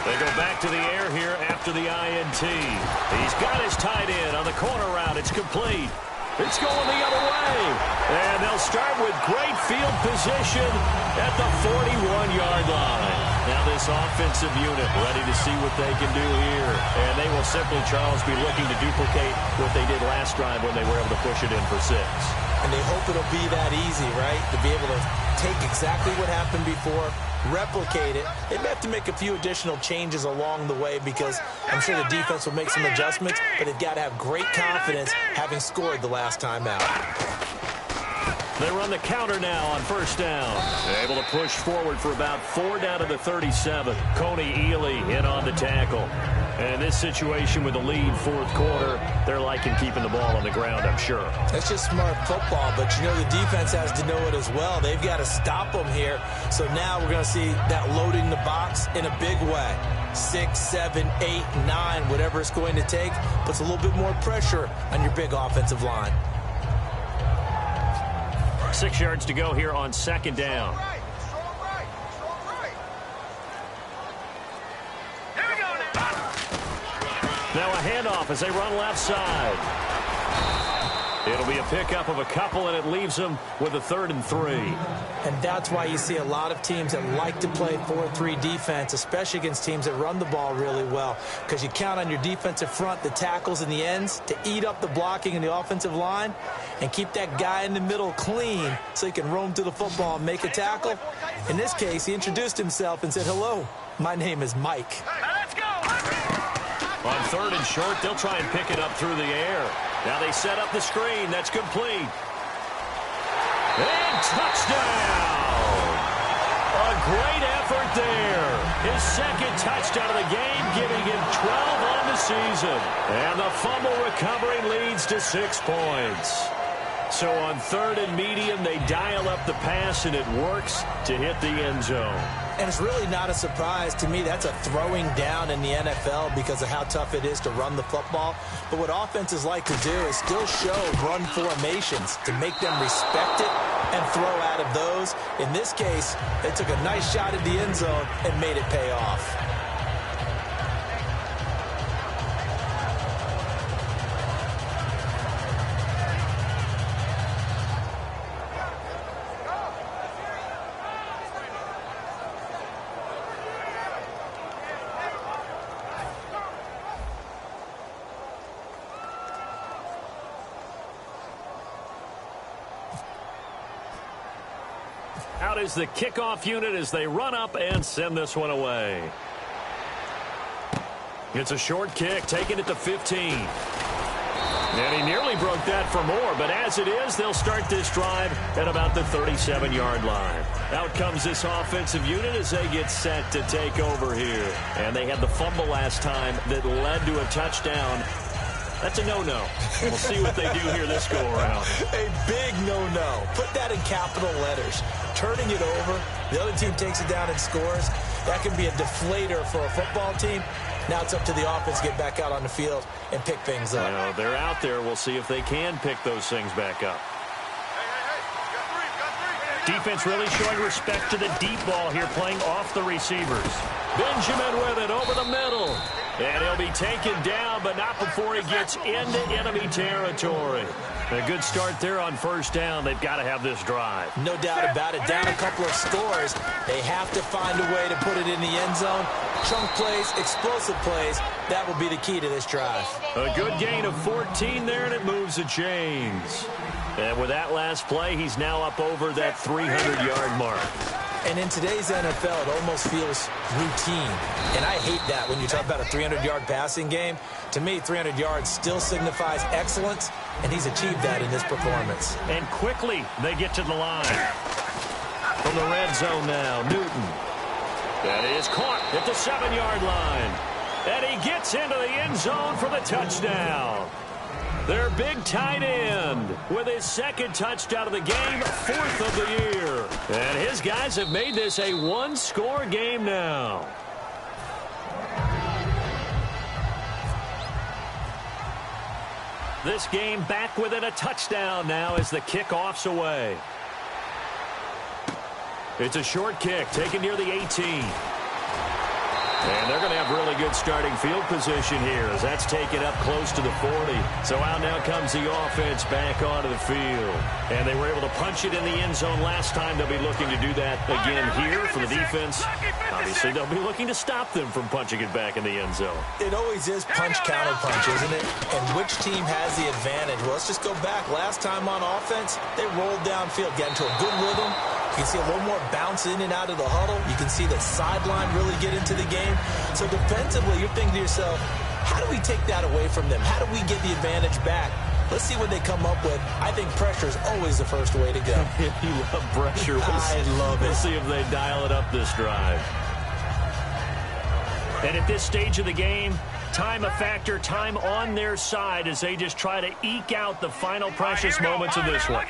They go back to the air here after the INT. He's got his tight end on the corner route. It's complete. It's going the other way. And they'll start with great field position at the 41-yard line. Now this offensive unit ready to see what they can do here. And they will simply, Charles, be looking to duplicate what they did last drive when they were able to push it in for 6. And they hope it'll be that easy, right? To be able to take exactly what happened before, replicate it. They may have to make a few additional changes along the way because I'm sure the defense will make some adjustments, but they've got to have great confidence having scored the last time out. They run the counter now on first down. They're able to push forward for about 4 down to the 37. Coney Ely in on the tackle. And in this situation with the lead fourth quarter, they're liking keeping the ball on the ground, I'm sure. That's just smart football, but you know the defense has to know it as well. They've got to stop them here. So now we're going to see that loading the box in a big way. 6, 7, 8, 9, whatever it's going to take, puts a little bit more pressure on your big offensive line. 6 yards to go here on second down. Now a handoff as they run left side. It'll be a pickup of a couple, and it leaves them with a 3rd and 3. And that's why you see a lot of teams that like to play 4-3 defense, especially against teams that run the ball really well, because you count on your defensive front, the tackles and the ends, to eat up the blocking in the offensive line and keep that guy in the middle clean so he can roam to the football and make a tackle. In this case, he introduced himself and said, "Hello, my name is Mike." On 3rd and short, they'll try and pick it up through the air. Now they set up the screen. That's complete. And touchdown! A great effort there. His 2nd touchdown of the game, giving him 12 on the season. And the fumble recovery leads to 6 points. So on 3rd and medium, they dial up the pass, and it works to hit the end zone. And it's really not a surprise to me. That's a throwing down in the NFL because of how tough it is to run the football. But what offenses like to do is still show run formations to make them respect it and throw out of those. In this case, they took a nice shot at the end zone and made it pay off. Out is the kickoff unit as they run up and send this one away. It's a short kick, taken at the 15. And he nearly broke that for more, but as it is, they'll start this drive at about the 37-yard line. Out comes this offensive unit as they get set to take over here. And they had the fumble last time that led to a touchdown. That's a no-no. We'll see what they do here this go-around. A big no-no. Put that in capital letters. Turning it over, the other team takes it down and scores. That can be a deflator for a football team. Now it's up to the offense to get back out on the field and pick things up. Well, they're out there. We'll see if they can pick those things back up. Defense really showing respect to the deep ball here, playing off the receivers. Benjamin with it over the middle. And he'll be taken down, but not before he gets into enemy territory. A good start there on first down. They've got to have this drive. No doubt about it. Down a couple of scores. They have to find a way to put it in the end zone. Chunk plays, explosive plays. That will be the key to this drive. A good gain of 14 there, and it moves the chains. And with that last play, he's now up over that 300-yard mark. And in today's NFL, it almost feels routine. And I hate that when you talk about a 300-yard passing game. To me, 300 yards still signifies excellence, and he's achieved that in this performance. And quickly, they get to the line. From the red zone now, Newton. That is caught at the 7-yard line. And he gets into the end zone for the touchdown. Their big tight end with his second touchdown of the game, 4th of the year. And his guys have made this a one-score game now. This game back within a touchdown now as the kickoff's away. It's a short kick taken near the 18. And they're going to have really good starting field position here as that's taken up close to the 40. So out now comes the offense back onto the field. And they were able to punch it in the end zone last time. They'll be looking to do that again here for the defense. Obviously, they'll be looking to stop them from punching it back in the end zone. It always is punch-counter-punch, isn't it? And which team has the advantage? Well, let's just go back. Last time on offense, they rolled downfield, got into a good rhythm. You can see a little more bounce in and out of the huddle. You can see the sideline really get into the game. So defensively, you're thinking to yourself, how do we take that away from them? How do we get the advantage back? Let's see what they come up with. I think pressure is always the first way to go. You love pressure. I love it. We'll see if they dial it up this drive. And at this stage of the game, time a factor, time on their side as they just try to eke out the final precious moments of this one.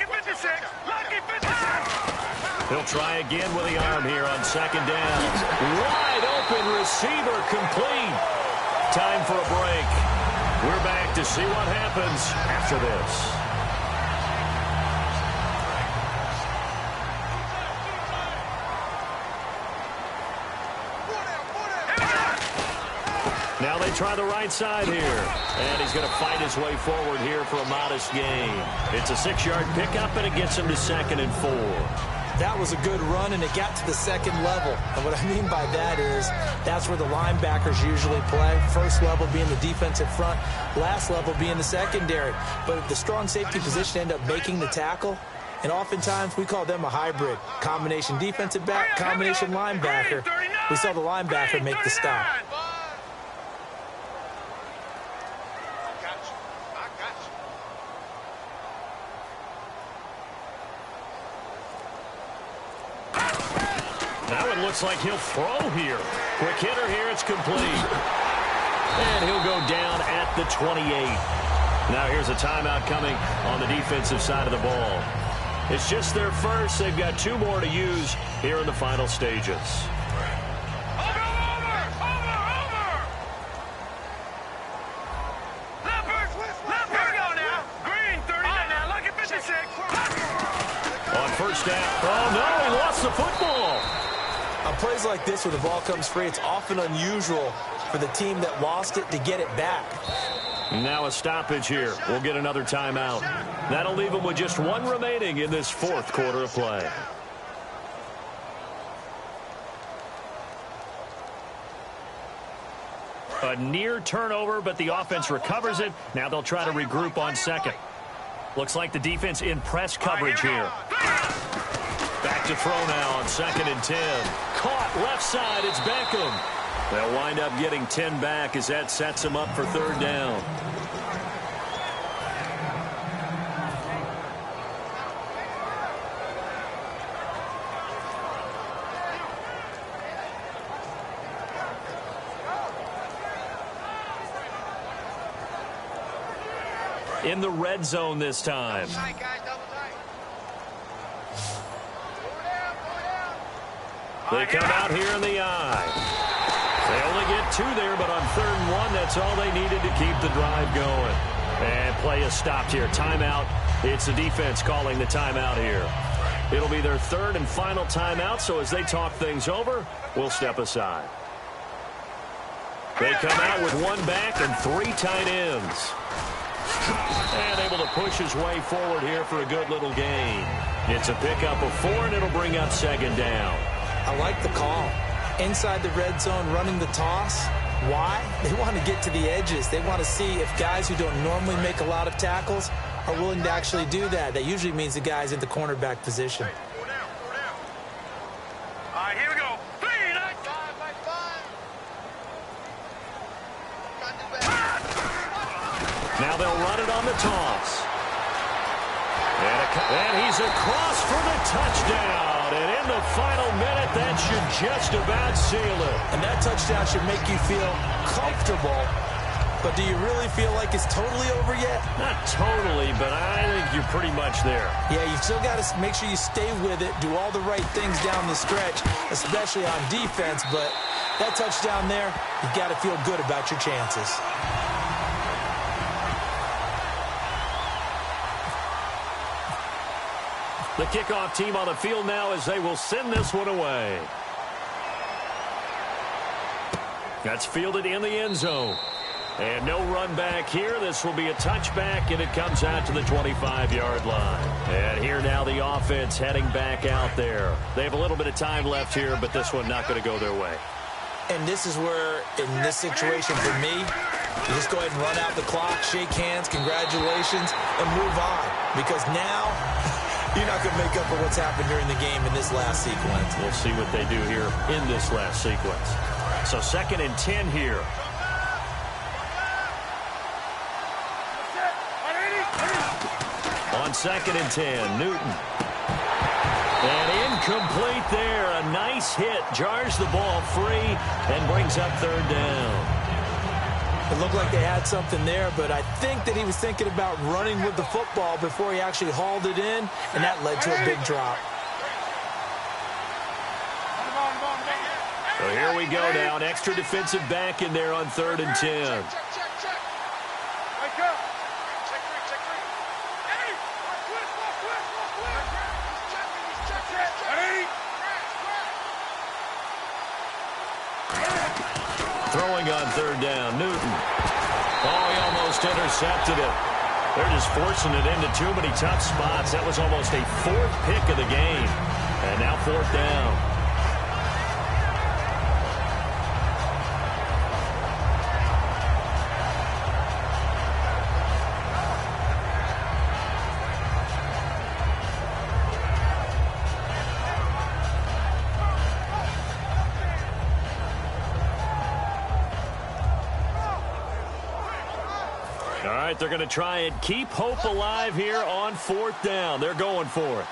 He'll try again with the arm here on second down. Wide open receiver complete. Time for a break. We're back to see what happens after this. Now they try the right side here. And he's going to fight his way forward here for a modest gain. It's a 6-yard pickup, and it gets him to 2nd and 4. That was a good run, and it got to the second level. And what I mean by that is that's where the linebackers usually play. First level being the defensive front, last level being the secondary. But the strong safety position ended up making the tackle. And oftentimes we call them a hybrid. Combination defensive back, combination linebacker. We saw the linebacker make the stop. Looks like he'll throw here. Quick hitter here. It's complete. And he'll go down at the 28. Now here's a timeout coming on the defensive side of the ball. It's just their first. They've got 2 more to use here in the final stages. On first down. Oh, no, he lost the football. On plays like this where the ball comes free, it's often unusual for the team that lost it to get it back. Now a stoppage here. We'll get another timeout. That'll leave them with just 1 remaining in this 4th quarter of play. A near turnover, but the offense recovers it. Now they'll try to regroup on second. Looks like the defense in press coverage here. Back to throw now on 2nd and 10. Caught left side. It's Beckham. They'll wind up getting 10 back as that sets them up for 3rd down. In the red zone this time. They come out here in the eye. They only get 2 there, but on 3rd and 1, that's all they needed to keep the drive going. And play is stopped here. Timeout. It's the defense calling the timeout here. It'll be their 3rd and final timeout, so as they talk things over, we'll step aside. They come out with 1 back and 3 tight ends. And able to push his way forward here for a good little gain. It's a pickup of 4, and it'll bring up 2nd down. I like the call. Inside the red zone, running the toss. Why? They want to get to the edges. They want to see if guys who don't normally make a lot of tackles are willing to actually do that. That usually means the guy's in the cornerback position. All right, here we go. Now they'll run it on the toss. And he's across for the touchdown. touchdown. And in the final minute, that should just about seal it. And that touchdown should make you feel comfortable. But do you really feel like it's totally over yet? Not totally, but I think you're pretty much there. Yeah, you've still got to make sure you stay with it, do all the right things down the stretch, especially on defense. But that touchdown there, you've got to feel good about your chances. The kickoff team on the field now as they will send this one away. That's fielded in the end zone. And no run back here. This will be a touchback, and it comes out to the 25-yard line. And here now the offense heading back out there. They have a little bit of time left here, but this one not going to go their way. And this is where, in this situation for me, you just go ahead and run out the clock, shake hands, congratulations, and move on. Because now you're not going to make up for what's happened during the game in this last sequence. We'll see what they do here in this last sequence. So 2nd and 10 here. On 2nd and 10, Newton. And incomplete there. A nice hit. Jars the ball free and brings up 3rd down. It looked like they had something there, but I think that he was thinking about running with the football before he actually hauled it in, and that led to a big drop. So here we go now. An extra defensive back in there on 3rd and 10. Throwing on 3rd down, Newton. Oh, he almost intercepted it. They're just forcing it into too many tough spots. That was almost a 4th pick of the game. And now 4th down. All right, they're going to try and keep hope alive here on 4th down. They're going for it.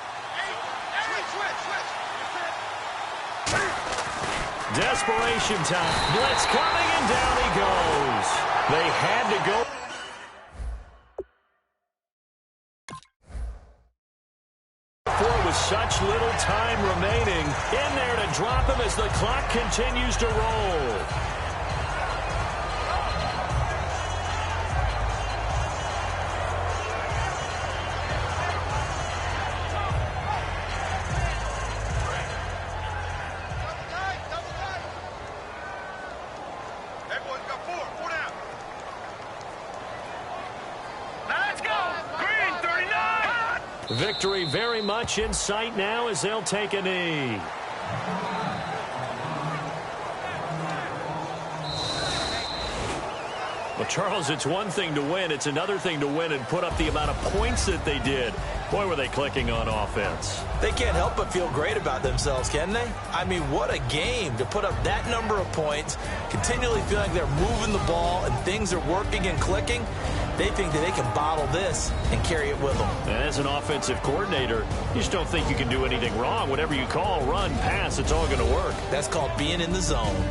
Desperation time. Blitz coming, and down he goes. They had to go. With such little time remaining, in there to drop him as the clock continues to roll. Victory very much in sight now as they'll take a knee. Well, Charles, it's one thing to win. It's another thing to win and put up the amount of points that they did. Boy, were they clicking on offense. They can't help but feel great about themselves, can they? I mean, what a game to put up that number of points, continually feel like they're moving the ball and things are working and clicking. They think that they can bottle this and carry it with them. As an offensive coordinator, you just don't think you can do anything wrong. Whatever you call, run, pass, it's all going to work. That's called being in the zone.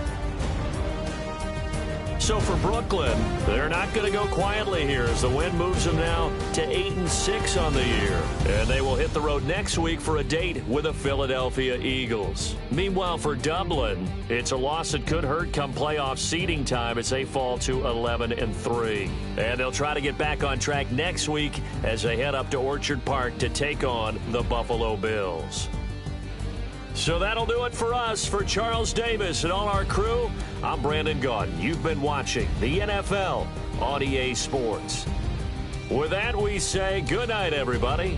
So for Brooklyn, they're not going to go quietly here as the win moves them now to 8-6 on the year. And they will hit the road next week for a date with the Philadelphia Eagles. Meanwhile, for Dublin, it's a loss that could hurt come playoff seeding time as they fall to 11-3. And they'll try to get back on track next week as they head up to Orchard Park to take on the Buffalo Bills. So that'll do it for us. For Charles Davis and all our crew, I'm Brandon Gaudin. You've been watching the NFL on EA Sports. With that, we say good night, everybody.